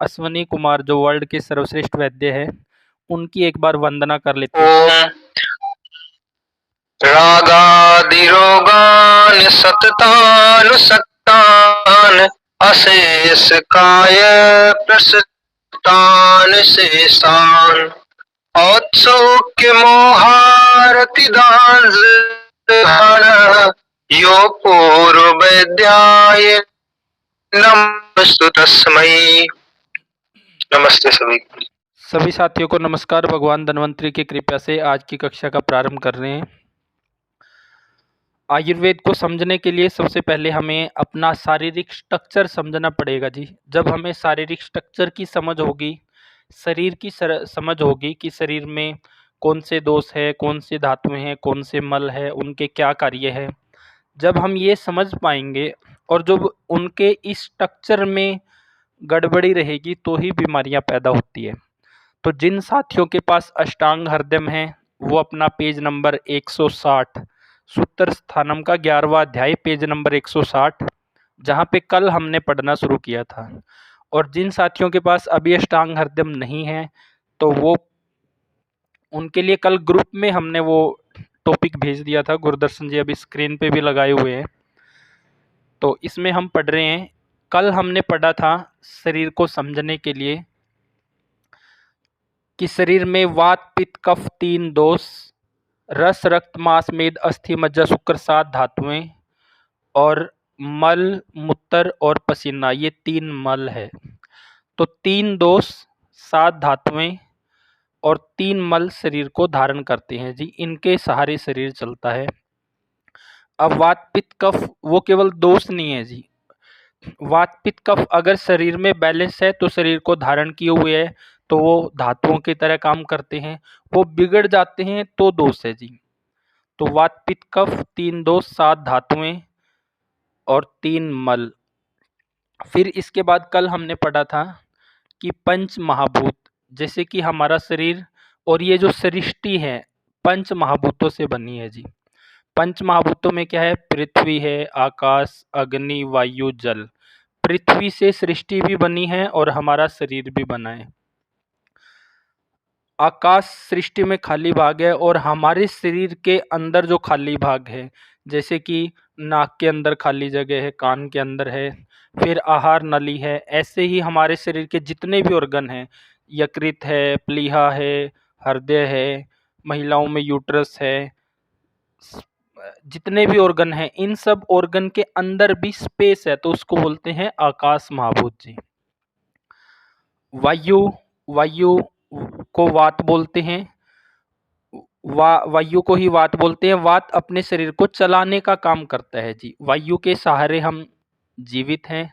अश्वनी कुमार जो वर्ल्ड के सर्वश्रेष्ठ वैद्य है, उनकी एक बार वंदना कर लेते हैं। ओम रागादिरोगान सततानुसक्तान अशेष काय प्रसुतान शेषान औत्सुक्य मोहारति दान यो पूर्व वैद्याय नमस्तु तस्मै। नमस्ते सभी। सभी साथियों को नमस्कार। भगवान धन्वंतरी की कृपा से आज की कक्षा का प्रारंभ कर रहे हैं। आयुर्वेद को समझने के लिए सबसे पहले हमें अपना शारीरिक स्ट्रक्चर समझना पड़ेगा जी। जब हमें शारीरिक स्ट्रक्चर की समझ होगी, शरीर की समझ होगी कि शरीर में कौन से दोष है, कौन से धातुएं हैं, कौन से मल है, उनके क्या कार्य है, जब हम ये समझ पाएंगे और जब उनके इस स्ट्रक्चर में गड़बड़ी रहेगी तो ही बीमारियां पैदा होती है। तो जिन साथियों के पास अष्टांग हृदय है वो अपना पेज नंबर 160 सूत्र स्थानम का 11वां अध्याय पेज नंबर 160 जहाँ पे कल हमने पढ़ना शुरू किया था, और जिन साथियों के पास अभी अष्टांग हृदय नहीं है तो वो उनके लिए कल ग्रुप में हमने वो टॉपिक भेज दिया था। गुरदर्शन जी अभी स्क्रीन पे भी लगाए हुए हैं, तो इसमें हम पढ़ रहे हैं। कल हमने पढ़ा था शरीर को समझने के लिए कि शरीर में वात पित्त कफ 3 दोष, रस रक्त मांस मेद अस्थि मज्जा शुक्र 7 धातुएं, और मल मूत्र और पसीना ये 3 मल है। तो 3 दोष 7 धातुएं और 3 मल शरीर को धारण करते हैं जी। इनके सहारे शरीर चलता है। अब वात पित्त कफ वो केवल दोष नहीं है जी। वात पित्त कफ अगर शरीर में बैलेंस है तो शरीर को धारण किए हुए है, तो वो धातुओं की तरह काम करते हैं। वो बिगड़ जाते हैं तो दोष है जी। तो वात पित्त कफ 3 दोष 7 धातुएं और 3 मल। फिर इसके बाद कल हमने पढ़ा था कि पंच महाभूत, जैसे कि हमारा शरीर और ये जो सृष्टि है पंच महाभूतों से बनी है जी। पंच महाभूतों में क्या है? पृथ्वी है, आकाश, अग्नि, वायु, जल। पृथ्वी से सृष्टि भी बनी है और हमारा शरीर भी बना है। आकाश सृष्टि में खाली भाग है और हमारे शरीर के अंदर जो खाली भाग है, जैसे कि नाक के अंदर खाली जगह है, कान के अंदर है, फिर आहार नली है, ऐसे ही हमारे शरीर के जितने भी ऑर्गन हैं, यकृत है, प्लीहा है, हृदय है, महिलाओं में यूट्रस है, जितने भी ऑर्गन हैं इन सब ऑर्गन के अंदर भी स्पेस है, तो उसको बोलते हैं आकाश महाभूत जी। वायु, वायु को वात बोलते हैं। वायु को ही वात बोलते हैं। वात अपने शरीर को चलाने का काम करता है जी। वायु के सहारे हम जीवित हैं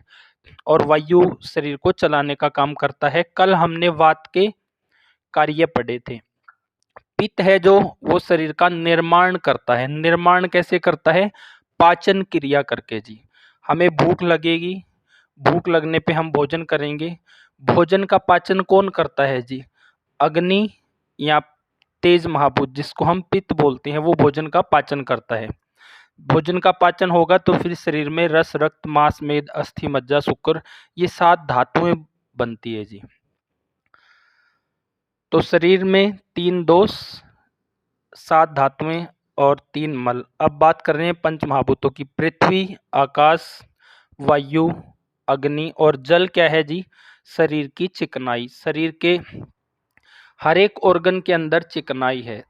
और वायु शरीर को चलाने का काम करता है। कल हमने वात के कार्य पढ़े थे। पित्त है जो वो शरीर का निर्माण करता है। निर्माण कैसे करता है? पाचन क्रिया करके जी। हमें भूख लगेगी, भूख लगने पे हम भोजन करेंगे। भोजन का पाचन कौन करता है जी? अग्नि या तेज महाभूत जिसको हम पित्त बोलते हैं, वो भोजन का पाचन करता है। भोजन का पाचन होगा तो फिर शरीर में रस रक्त मांस मेद अस्थि मज्जा शुक्र ये 7 धातुएं बनती है जी। तो शरीर में 3 दोष 7 धातुएं और 3 मल। अब बात कर रहे हैं पंच महाभूतों की। पृथ्वी, आकाश, वायु, अग्नि और जल क्या है जी? शरीर की चिकनाई। शरीर के हर एक ऑर्गन के अंदर चिकनाई है।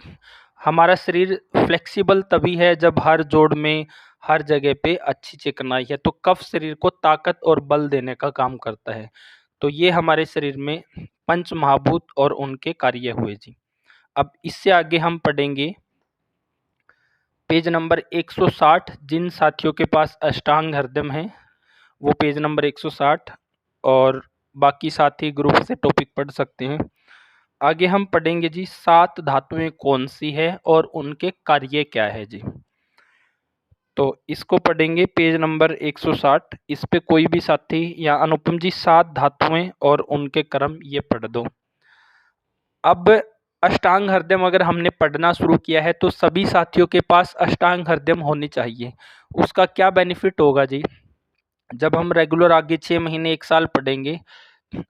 हमारा शरीर फ्लेक्सिबल तभी है जब हर जोड़ में हर जगह पे अच्छी चिकनाई है। तो कफ शरीर को ताकत और बल देने का काम करता है। तो ये हमारे शरीर में पंच महाभूत और उनके कार्य हुए जी। अब इससे आगे हम पढ़ेंगे पेज नंबर 160। जिन साथियों के पास अष्टांग हृदय है वो पेज नंबर 160 और बाकी साथी ग्रुप से टॉपिक पढ़ सकते हैं। आगे हम पढ़ेंगे जी 7 धातुएं कौन सी है और उनके कार्य क्या है जी। तो इसको पढ़ेंगे पेज नंबर 160। इस पे कोई भी साथी या अनुपम जी 7 धातुएं और उनके क्रम ये पढ़ दो। अब अष्टांग हृदय अगर हमने पढ़ना शुरू किया है तो सभी साथियों के पास अष्टांग हृदय होनी चाहिए। उसका क्या बेनिफिट होगा जी? जब हम रेगुलर आगे 6 महीने 1 साल पढ़ेंगे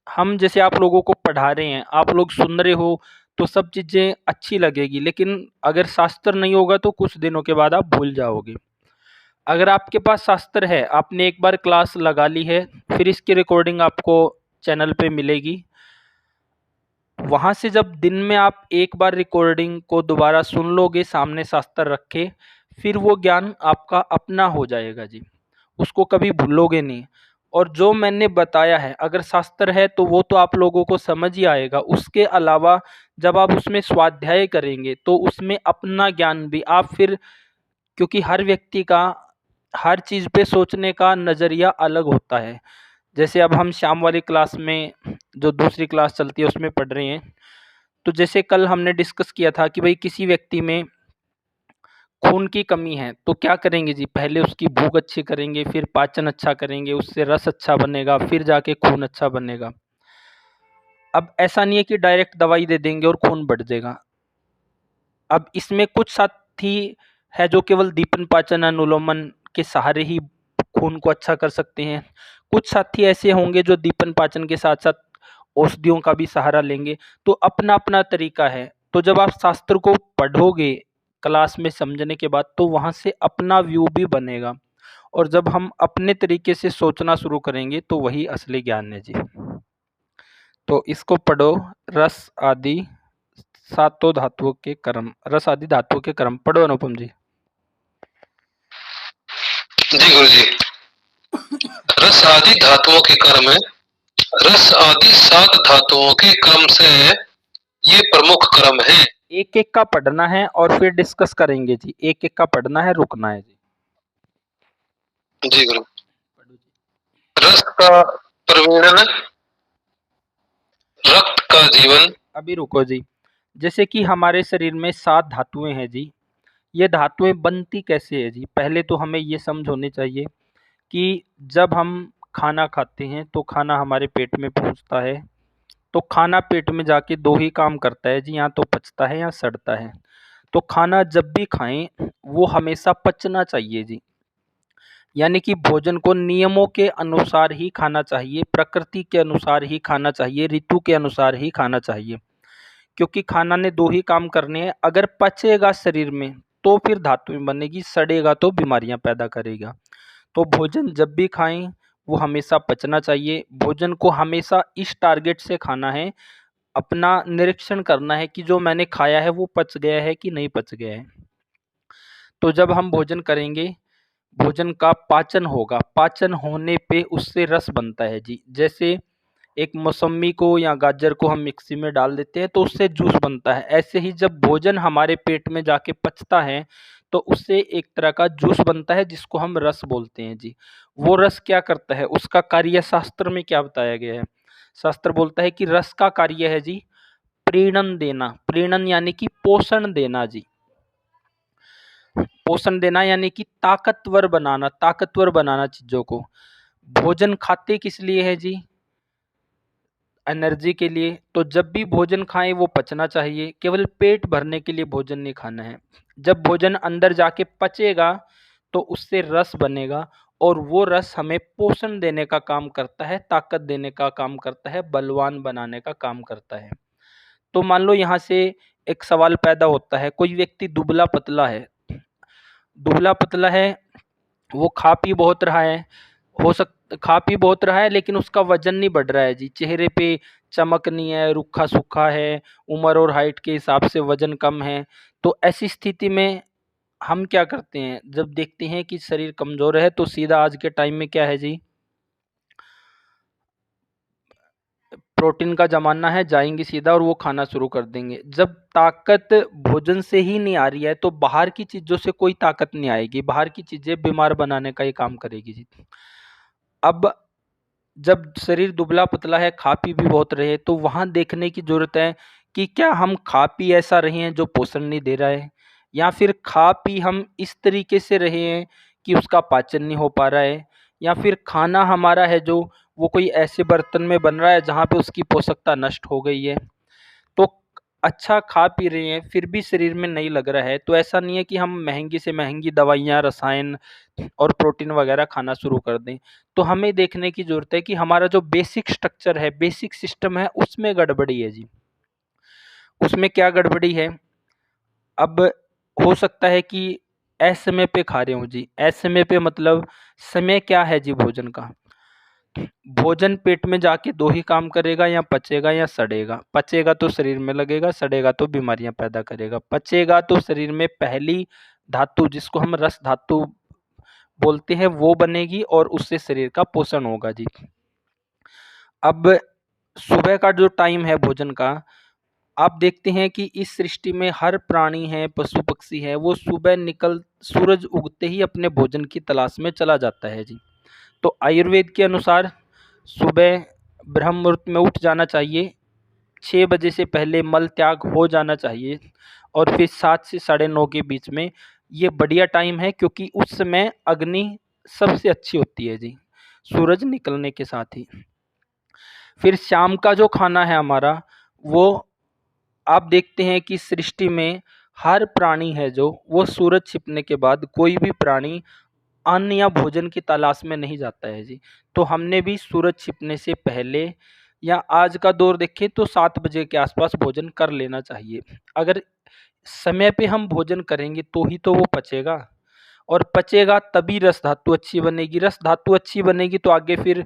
हम जैसे आप लोगों को पढ़ा रहे हैं, आप लोग सुन रहे हो तो सब चीज़ें अच्छी लगेगी, लेकिन अगर शास्त्र नहीं होगा तो कुछ दिनों के बाद आप भूल जाओगे। अगर आपके पास शास्त्र है, आपने एक बार क्लास लगा ली है, फिर इसकी रिकॉर्डिंग आपको चैनल पे मिलेगी। वहाँ से जब दिन में आप एक बार रिकॉर्डिंग को दोबारा सुन लोगे सामने शास्त्र रख के, फिर वो ज्ञान आपका अपना हो जाएगा जी, उसको कभी भूलोगे नहीं। और जो मैंने बताया है, अगर शास्त्र है तो वो तो आप लोगों को समझ ही आएगा। उसके अलावा जब आप उसमें स्वाध्याय करेंगे तो उसमें अपना ज्ञान भी आप फिर, क्योंकि हर व्यक्ति का हर चीज़ पे सोचने का नज़रिया अलग होता है। जैसे अब हम शाम वाली क्लास में, जो दूसरी क्लास चलती है उसमें पढ़ रहे हैं, तो जैसे कल हमने डिस्कस किया था कि भाई किसी व्यक्ति में खून की कमी है तो क्या करेंगे जी, पहले उसकी भूख अच्छी करेंगे, फिर पाचन अच्छा करेंगे, उससे रस अच्छा बनेगा, फिर जाके खून अच्छा बनेगा। अब ऐसा नहीं है कि डायरेक्ट दवाई दे देंगे और खून बढ़ जाएगा। अब इसमें कुछ साथी है जो केवल दीपन पाचन अनुलोमन के सहारे ही खून को अच्छा कर सकते हैं। कुछ साथी ऐसे होंगे जो दीपन पाचन के साथ साथ औषधियों का भी सहारा लेंगे। तो अपना अपना तरीका है। तो जब आप शास्त्र को पढ़ोगे क्लास में समझने के बाद, तो वहाँ से अपना व्यू भी बनेगा। और जब हम अपने तरीके से सोचना शुरू करेंगे तो वही असली ज्ञान है जी। तो इसको पढ़ो, रस आदि सातों धातुओं के कर्म, रस आदि धातुओं के कर्म पढ़ो अनुपम जी। जी गुरु जी। रस आदि धातुओं के कर्म है। रस आदि 7 धातुओं के क्रम से ये प्रमुख क्रम है। एक एक का पढ़ना है और फिर डिस्कस करेंगे जी। एक एक का पढ़ना है, रुकना है जी। जी गुरु। रस का प्रवीणन, रक्त का जीवन। अभी रुको जी। जैसे कि हमारे शरीर में 7 धातुएं हैं जी। ये धातुएं बनती कैसे है जी? पहले तो हमें ये समझ होनी चाहिए कि जब हम खाना खाते हैं तो खाना हमारे पेट में पहुंचता है। तो खाना पेट में जाके दो ही काम करता है जी, या तो पचता है या सड़ता है। तो खाना जब भी खाएं वो हमेशा पचना चाहिए जी। यानी कि भोजन को नियमों के अनुसार ही खाना चाहिए, प्रकृति के अनुसार ही खाना चाहिए, ऋतु के अनुसार ही खाना चाहिए। क्योंकि खाना ने दो ही काम करने हैं। अगर पचेगा शरीर में तो फिर धातुएं बनेगी, सड़ेगा तो बीमारियां पैदा करेगा। तो भोजन जब भी खाएं वो हमेशा पचना चाहिए। भोजन को हमेशा इस टारगेट से खाना है, अपना निरीक्षण करना है कि जो मैंने खाया है वो पच गया है कि नहीं पच गया है। तो जब हम भोजन करेंगे, भोजन का पाचन होगा, पाचन होने पे उससे रस बनता है जी। जैसे एक मौसम्मी को या गाजर को हम मिक्सी में डाल देते हैं तो उससे जूस बनता है। ऐसे ही जब भोजन हमारे पेट में जाके पचता है तो उससे एक तरह का जूस बनता है जिसको हम रस बोलते हैं जी। वो रस क्या करता है, उसका कार्य शास्त्र में क्या बताया गया है? शास्त्र बोलता है कि रस का कार्य है जी प्रीणन देना। प्रीणन यानी कि पोषण देना जी। पोषण देना यानी कि ताकतवर बनाना, ताकतवर बनाना चीजों को। भोजन खाते किस लिए है जी? एनर्जी के लिए। तो जब भी भोजन खाएं वो पचना चाहिए, केवल पेट भरने के लिए भोजन नहीं खाना है। जब भोजन अंदर जाके पचेगा तो उससे रस बनेगा और वो रस हमें पोषण देने का काम करता है, ताकत देने का काम करता है, बलवान बनाने का काम करता है। तो मान लो यहाँ से एक सवाल पैदा होता है, कोई व्यक्ति दुबला पतला है, दुबला पतला है, वो खा पी बहुत रहा है, खा पी बहुत रहा है लेकिन उसका वजन नहीं बढ़ रहा है जी। चेहरे पे चमक नहीं है, रूखा सूखा है, उम्र और हाइट के हिसाब से वजन कम है। तो ऐसी स्थिति में हम क्या करते हैं, जब देखते हैं कि शरीर कमजोर है तो सीधा आज के टाइम में क्या है जी, प्रोटीन का जमाना है, जाएंगे सीधा और वो खाना शुरू कर देंगे। जब ताकत भोजन से ही नहीं आ रही है तो बाहर की चीजों से कोई ताकत नहीं आएगी, बाहर की चीजें बीमार बनाने का ही काम करेगी जी। अब जब शरीर दुबला पतला है, खा पी भी बहुत रहे, तो वहां देखने की जरूरत है कि क्या हम खा पी ऐसा रहे हैं जो पोषण नहीं दे रहा है, या फिर खा पी हम इस तरीके से रहे हैं कि उसका पाचन नहीं हो पा रहा है, या फिर खाना हमारा है जो वो कोई ऐसे बर्तन में बन रहा है जहाँ पे उसकी पोषकता नष्ट हो गई है। तो अच्छा खा पी रहे हैं फिर भी शरीर में नहीं लग रहा है, तो ऐसा नहीं है कि हम महंगी से महंगी दवाइयाँ, रसायन और प्रोटीन वगैरह खाना शुरू कर दें। तो हमें देखने की ज़रूरत है कि हमारा जो बेसिक स्ट्रक्चर है, बेसिक सिस्टम है, उसमें गड़बड़ी है जी। उसमें क्या गड़बड़ी है? अब हो सकता है कि असमय पे खा रहे हूँ जी। असमय पे मतलब समय क्या है जी भोजन का? भोजन पेट में जाके दो ही काम करेगा, या पचेगा या सड़ेगा। पचेगा तो शरीर में लगेगा, सड़ेगा तो बीमारियां पैदा करेगा। पचेगा तो शरीर में पहली धातु, जिसको हम रस धातु बोलते हैं, वो बनेगी और उससे शरीर का पोषण होगा जी। अब सुबह का जो टाइम है भोजन का, आप देखते हैं कि इस सृष्टि में हर प्राणी है, पशु पक्षी है, वो सुबह निकल सूरज उगते ही अपने भोजन की तलाश में चला जाता है जी। तो आयुर्वेद के अनुसार सुबह ब्रह्म मुहूर्त में उठ जाना चाहिए, 6 बजे से पहले मल त्याग हो जाना चाहिए, और फिर 7 से साढ़े 9 के बीच में ये बढ़िया टाइम है, क्योंकि उस समय अग्नि सबसे अच्छी होती है जी, सूरज निकलने के साथ ही। फिर शाम का जो खाना है हमारा, वो आप देखते हैं कि सृष्टि में हर प्राणी है जो, वो सूरज छिपने के बाद कोई भी प्राणी अन्न या भोजन की तलाश में नहीं जाता है जी। तो हमने भी सूरज छिपने से पहले, या आज का दौर देखें तो 7 बजे के आसपास भोजन कर लेना चाहिए। अगर समय पे हम भोजन करेंगे तो ही तो वो पचेगा, और पचेगा तभी रस धातु अच्छी बनेगी। रस धातु अच्छी बनेगी तो आगे फिर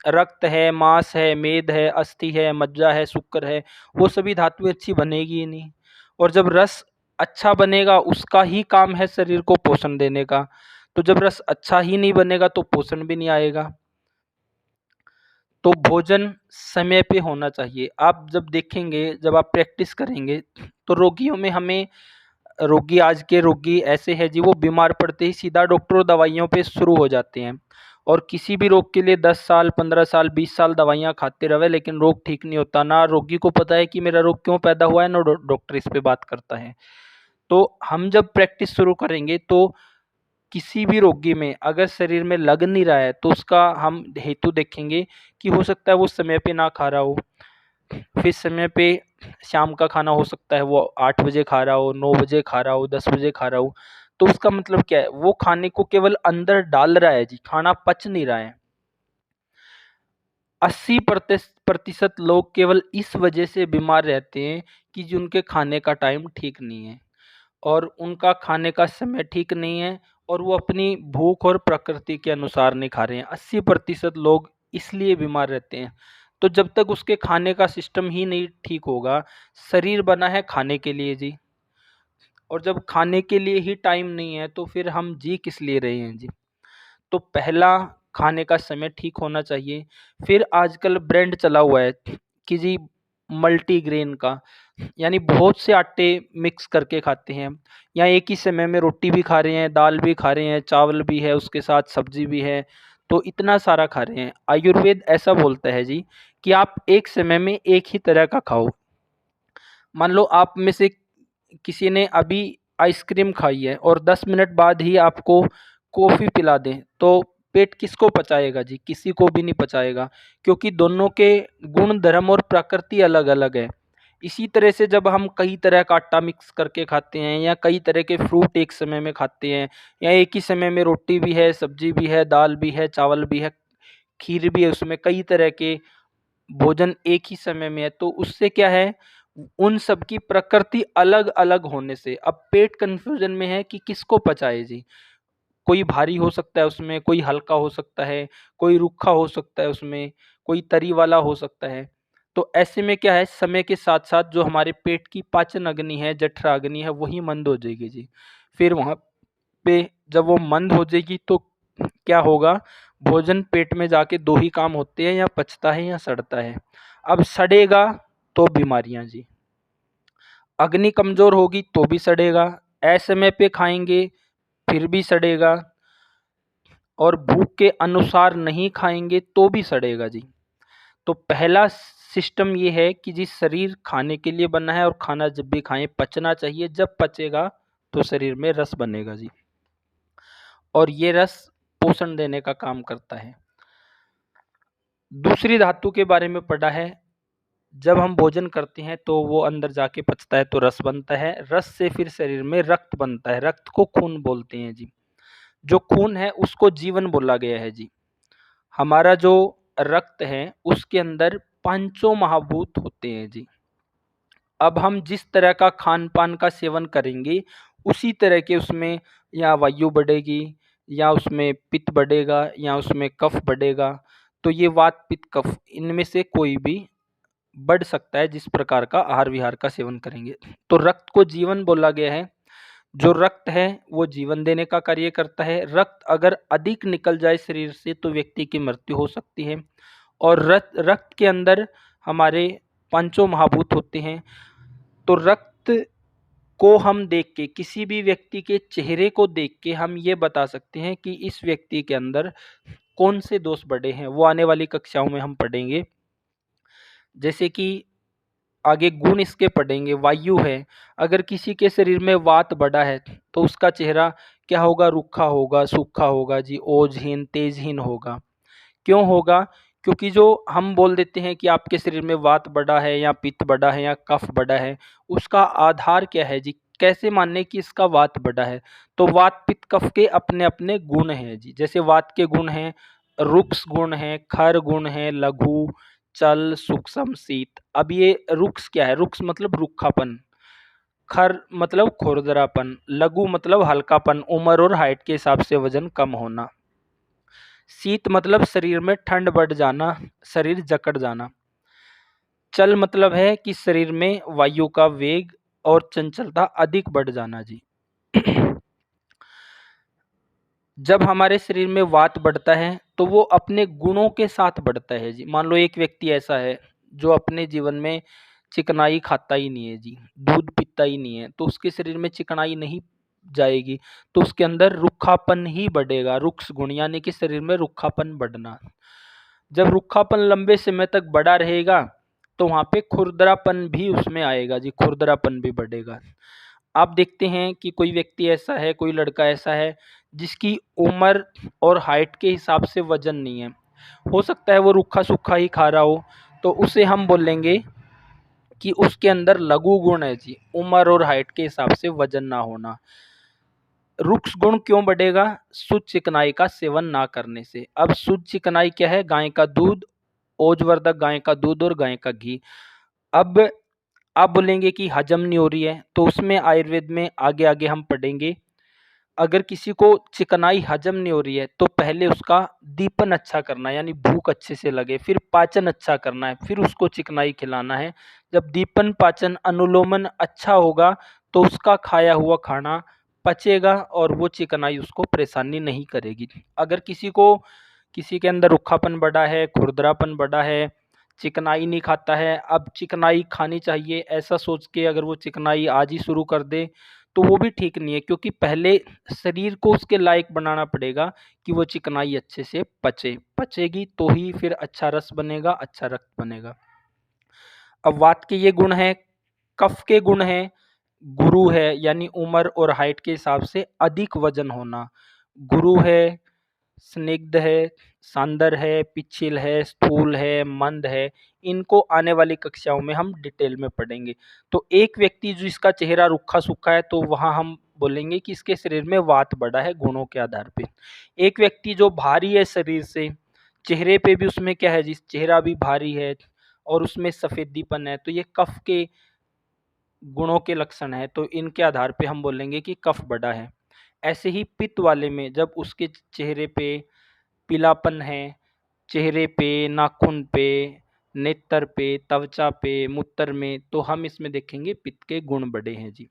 रक्त है, मांस है, मेद है, अस्थि है, मज्जा है, शुक्र है, वो सभी धातुएं अच्छी बनेगी ही नहीं। और जब रस अच्छा बनेगा, उसका ही काम है शरीर को पोषण देने का, तो जब रस अच्छा ही नहीं बनेगा तो पोषण भी नहीं आएगा। तो भोजन समय पे होना चाहिए। आप जब देखेंगे, जब आप प्रैक्टिस करेंगे, तो रोगियों में हमें, रोगी आज के रोगी ऐसे हैं जी, वो बीमार पड़ते ही सीधा डॉक्टरों दवाइयों पे शुरू हो जाते हैं, और किसी भी रोग के लिए 10 साल, 15 साल, 20 साल दवाइयाँ खाते रहे, लेकिन रोग ठीक नहीं होता। ना रोगी को पता है कि मेरा रोग क्यों पैदा हुआ है, ना डॉक्टर इस पे बात करता है। तो हम जब प्रैक्टिस शुरू करेंगे, तो किसी भी रोगी में अगर शरीर में लग नहीं रहा है, तो उसका हम हेतु देखेंगे कि हो सकता है वो समय पे ना खा रहा हो। फिर समय पे शाम का खाना हो सकता है वो 8 बजे खा रहा हो, 9 बजे खा रहा हो, 10 बजे खा रहा हो। तो उसका मतलब क्या है? वो खाने को केवल अंदर डाल रहा है जी, खाना पच नहीं रहा है। 80% लोग केवल इस वजह से बीमार रहते हैं कि जो उनके खाने का टाइम ठीक नहीं है, और उनका खाने का समय ठीक नहीं है, और वो अपनी भूख और प्रकृति के अनुसार नहीं खा रहे हैं। 80% लोग इसलिए बीमार रहते हैं। तो जब तक उसके खाने का सिस्टम ही नहीं ठीक होगा, शरीर बना है खाने के लिए जी, और जब खाने के लिए ही टाइम नहीं है, तो फिर हम जी किस लिए रहे हैं जी। तो पहला, खाने का समय ठीक होना चाहिए। फिर आजकल ब्रांड चला हुआ है कि जी मल्टीग्रेन का, यानी बहुत से आटे मिक्स करके खाते हैं, या एक ही समय में रोटी भी खा रहे हैं, दाल भी खा रहे हैं, चावल भी है, उसके साथ सब्जी भी है, तो इतना सारा खा रहे हैं। आयुर्वेद ऐसा बोलता है जी कि आप एक समय में एक ही तरह का खाओ। मान लो आप में से किसी ने अभी आइसक्रीम खाई है और 10 मिनट बाद ही आपको कॉफ़ी पिला दें, तो पेट किसको पचाएगा जी? किसी को भी नहीं पचाएगा, क्योंकि दोनों के गुण धर्म और प्रकृति अलग अलग है। इसी तरह से जब हम कई तरह का आटा मिक्स करके खाते हैं, या कई तरह के फ्रूट एक समय में खाते हैं, या एक ही समय में रोटी भी है, सब्जी भी है, दाल भी है, चावल भी है, खीर भी है, उसमें कई तरह के भोजन एक ही समय में है, तो उससे क्या है, उन सब की प्रकृति अलग अलग होने से अब पेट कंफ्यूजन में है कि किसको पचाए जी। कोई भारी हो सकता है उसमें, कोई हल्का हो सकता है, कोई रूखा हो सकता है उसमें, कोई तरी वाला हो सकता है। तो ऐसे में क्या है, समय के साथ साथ जो हमारे पेट की पाचन अग्नि है, जठराग्नि है, वही मंद हो जाएगी जी। फिर वहाँ पे जब वो मंद हो जाएगी, तो क्या होगा, भोजन पेट में जाके दो ही काम होते हैं, या पचता है या सड़ता है। अब सड़ेगा तो बीमारियां जी, अग्नि कमजोर होगी तो भी सड़ेगा, असमय पे खाएंगे फिर भी सड़ेगा, और भूख के अनुसार नहीं खाएंगे तो भी सड़ेगा जी। तो पहला सिस्टम ये है कि जी शरीर खाने के लिए बना है, और खाना जब भी खाएं पचना चाहिए। जब पचेगा तो शरीर में रस बनेगा जी, और ये रस पोषण देने का काम करता है। दूसरी धातु के बारे में पढ़ा है, जब हम भोजन करते हैं तो वो अंदर जाके पचता है तो रस बनता है, रस से फिर शरीर में रक्त बनता है, रक्त को खून बोलते हैं जी। जो खून है उसको जीवन बोला गया है जी। हमारा जो रक्त है उसके अंदर पांचों महाभूत होते हैं जी। अब हम जिस तरह का खान-पान का सेवन करेंगे, उसी तरह के उसमें या वायु बढ़ेगी, या उसमें पित्त बढ़ेगा, या उसमें कफ बढ़ेगा। तो ये वात, पित्त, कफ इनमें से कोई भी बढ़ सकता है जिस प्रकार का आहार विहार का सेवन करेंगे। तो रक्त को जीवन बोला गया है। जो रक्त है वो जीवन देने का कार्य करता है। रक्त अगर अधिक निकल जाए शरीर से तो व्यक्ति की मृत्यु हो सकती है। और रक्त के अंदर हमारे पांचों महाभूत होते हैं। तो रक्त को हम देख के, किसी भी व्यक्ति के चेहरे को देख के हम ये बता सकते हैं कि इस व्यक्ति के अंदर कौन से दोष बढ़े हैं। वो आने वाली कक्षाओं में हम पढ़ेंगे। जैसे कि आगे गुण इसके पढ़ेंगे। वायु है, अगर किसी के शरीर में वात बढ़ा है तो उसका चेहरा क्या होगा? रूखा होगा, सूखा होगा जी, ओजहीन, तेजहीन होगा। क्यों होगा? क्योंकि जो हम बोल देते हैं कि आपके शरीर में वात बढ़ा है या पित्त बढ़ा है या कफ बढ़ा है, उसका आधार क्या है जी? कैसे माने कि इसका वात बढ़ा है? तो वात, पित्त, कफ के अपने अपने गुण हैं जी। जैसे वात के गुण हैं, रुक्स गुण है, खर गुण है, लघु, चल, सूक्ष्म, शीत। अब ये रुक्स क्या है? रुक्स मतलब रूखापन, खर मतलब खुरदरापन, लघु मतलब हल्कापन, उम्र और हाइट के हिसाब से वजन कम होना, शीत मतलब शरीर में ठंड बढ़ जाना, शरीर जकड़ जाना, चल मतलब है कि शरीर में वायु का वेग और चंचलता अधिक बढ़ जाना जी। जब हमारे शरीर में वात बढ़ता है तो वो अपने गुणों के साथ बढ़ता है जी। मान लो एक व्यक्ति ऐसा है जो अपने जीवन में चिकनाई खाता ही नहीं है जी, दूध पीता ही नहीं है, तो उसके शरीर में चिकनाई नहीं जाएगी, तो उसके अंदर रुखापन ही बढ़ेगा। रुक्ष गुण यानी कि शरीर में रुखापन बढ़ना। जब रुखापन लंबे समय तक बढ़ा रहेगा तो वहाँ पे खुरदरापन भी उसमें आएगा जी, खुरदरापन भी बढ़ेगा। आप देखते हैं कि कोई व्यक्ति ऐसा है, कोई लड़का ऐसा है जिसकी उम्र और हाइट के हिसाब से वजन नहीं है, हो सकता है वो रूखा सूखा ही खा रहा हो, तो उसे हम बोलेंगे कि उसके अंदर लघु गुण है जी, उम्र और हाइट के हिसाब से वजन ना होना। रुक्ष गुण क्यों बढ़ेगा? शुद्ध चिकनाई का सेवन ना करने से। अब शुद्ध चिकनाई क्या है? गाय का दूध, ओजवर्धक गाय का दूध और गाय का घी। अब आप बोलेंगे कि हजम नहीं हो रही है, तो उसमें आयुर्वेद में आगे आगे हम पढ़ेंगे। अगर किसी को चिकनाई हजम नहीं हो रही है तो पहले उसका दीपन अच्छा करना है, यानी भूख अच्छे से लगे, फिर पाचन अच्छा करना है, फिर उसको चिकनाई खिलाना है। जब दीपन, पाचन, अनुलोमन अच्छा होगा तो उसका खाया हुआ खाना पचेगा और वो चिकनाई उसको परेशानी नहीं करेगी। अगर किसी के अंदर रूखापन बढ़ा है, खुरदरापन बढ़ा है, चिकनाई नहीं खाता है, अब चिकनाई खानी चाहिए ऐसा सोच के अगर वो चिकनाई आज ही शुरू कर दे तो वो भी ठीक नहीं है, क्योंकि पहले शरीर को उसके लायक बनाना पड़ेगा कि वो चिकनाई अच्छे से पचेगी तो ही फिर अच्छा रस बनेगा, अच्छा रक्त बनेगा। अब वात के ये गुण हैं। कफ के गुण हैं, गुरु है यानी उम्र और हाइट के हिसाब से अधिक वजन होना। गुरु है, स्निग्ध है, सांदर है, पिछिल है, स्थूल है, मंद है। इनको आने वाली कक्षाओं में हम डिटेल में पढ़ेंगे। तो एक व्यक्ति जिसका चेहरा रूखा सूखा है तो वहाँ हम बोलेंगे कि इसके शरीर में वात बढ़ा है गुणों के आधार पे। एक व्यक्ति जो भारी है शरीर से, चेहरे पे भी उसमें क्या है, जिस चेहरा भी भारी है और उसमें सफेदीपन है, तो ये कफ के गुणों के लक्षण है, तो इनके आधार पे हम बोलेंगे कि कफ बढ़ा है। ऐसे ही पित्त वाले में जब उसके चेहरे पे पीलापन है, चेहरे पे, नाखून पे, नेत्र पे, त्वचा पे, मूत्र में, तो हम इसमें देखेंगे पित्त के गुण बढ़े हैं जी।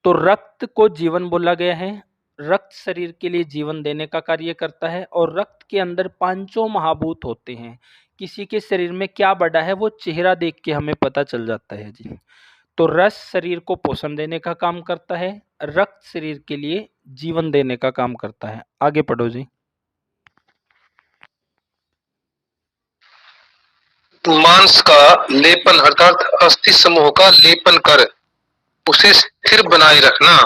तो रक्त को जीवन बोला गया है। रक्त शरीर के लिए जीवन देने का कार्य करता है और रक्त के अंदर पांचों महाभूत होते हैं। किसी के शरीर में क्या बढ़ा है वो चेहरा देख के हमें पता चल जाता है जी। तो रस शरीर को पोषण देने का काम करता है, रक्त शरीर के लिए जीवन देने का काम करता है। आगे पढ़ो जी। मांस का लेपन अर्थात अस्थि समूह का लेपन कर उसे स्थिर बनाए रखना।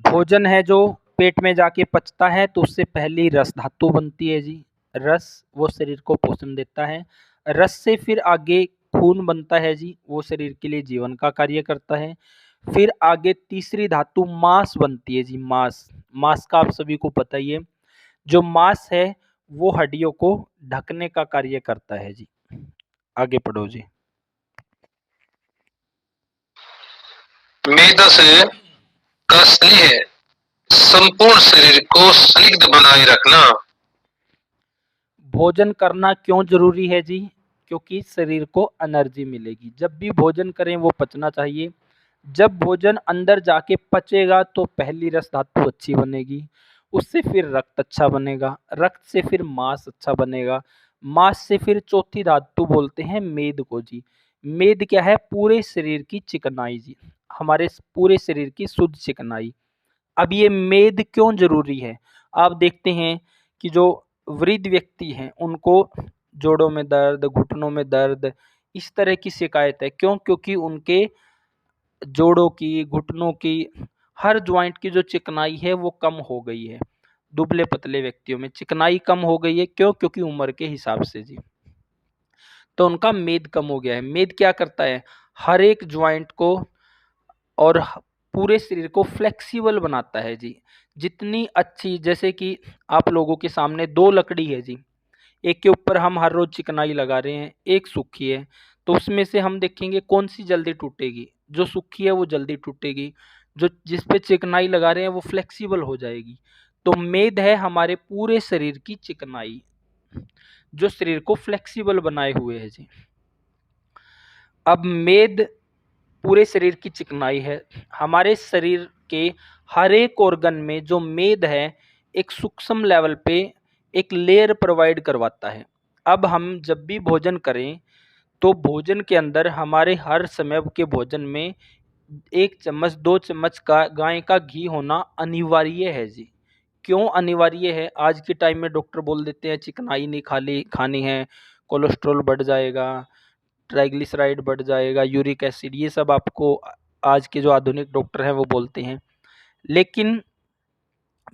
भोजन है जो पेट में जाके पचता है तो उससे पहले ही रस धातु बनती है जी। रस वो शरीर को पोषण देता है। रस से फिर आगे खून बनता है जी, वो शरीर के लिए जीवन का कार्य करता है। फिर आगे तीसरी धातु मांस बनती है जी, मांस। मांस का आप सभी को पता ही है, जो मांस है वो हड्डियों को ढकने का कार्य करता है जी। आगे पढ़ो जी। मेदा से का स्नेह है संपूर्ण शरीर को स्निग्ध बनाए रखना। भोजन करना क्यों जरूरी है जी? क्योंकि शरीर को एनर्जी मिलेगी। जब भी भोजन करें वो पचना चाहिए। जब भोजन अंदर जाके पचेगा तो पहली रस धातु अच्छी बनेगी, उससे फिर रक्त अच्छा बनेगा, रक्त से फिर मांस अच्छा बनेगा, मांस से फिर चौथी धातु बोलते हैं मेद को जी। मेद क्या है? पूरे शरीर की चिकनाई जी, हमारे पूरे शरीर की शुद्ध चिकनाई। अब ये मेद क्यों जरूरी है? आप देखते हैं कि जो वृद्ध व्यक्ति हैं उनको जोड़ों में दर्द, घुटनों में दर्द, इस तरह की शिकायत है। क्यों? क्योंकि उनके जोड़ों की, घुटनों की, हर ज्वाइंट की जो चिकनाई है वो कम हो गई है। दुबले पतले व्यक्तियों में चिकनाई कम हो गई है। क्यों? क्योंकि उम्र के हिसाब से जी। तो उनका मेद कम हो गया है। मेद क्या करता है? हर एक ज्वाइंट को और पूरे शरीर को फ्लेक्सिबल बनाता है जी। जितनी अच्छी, जैसे कि आप लोगों के सामने दो लकड़ी है जी, एक के ऊपर हम हर रोज चिकनाई लगा रहे हैं, एक सूखी है, तो उसमें से हम देखेंगे कौन सी जल्दी टूटेगी? जो सूखी है वो जल्दी टूटेगी, जो जिस पे चिकनाई लगा रहे हैं वो फ्लेक्सिबल हो जाएगी। तो मेद है हमारे पूरे शरीर की चिकनाई, जो शरीर को फ्लेक्सिबल बनाए हुए है जी। अब मेद पूरे शरीर की चिकनाई है। हमारे शरीर के हर एक ऑर्गन में जो मेद है एक सूक्ष्म लेवल पे एक लेयर प्रोवाइड करवाता है। अब हम जब भी भोजन करें तो भोजन के अंदर हमारे हर समय के भोजन में 1 चम्मच 2 चम्मच का गाय का घी होना अनिवार्य है जी। क्यों अनिवार्य है? आज के टाइम में डॉक्टर बोल देते हैं चिकनाई नहीं खानी है, कोलेस्ट्रॉल बढ़ जाएगा, ट्राइग्लिसराइड बढ़ जाएगा, यूरिक एसिड, ये सब आपको आज के जो आधुनिक डॉक्टर हैं वो बोलते हैं। लेकिन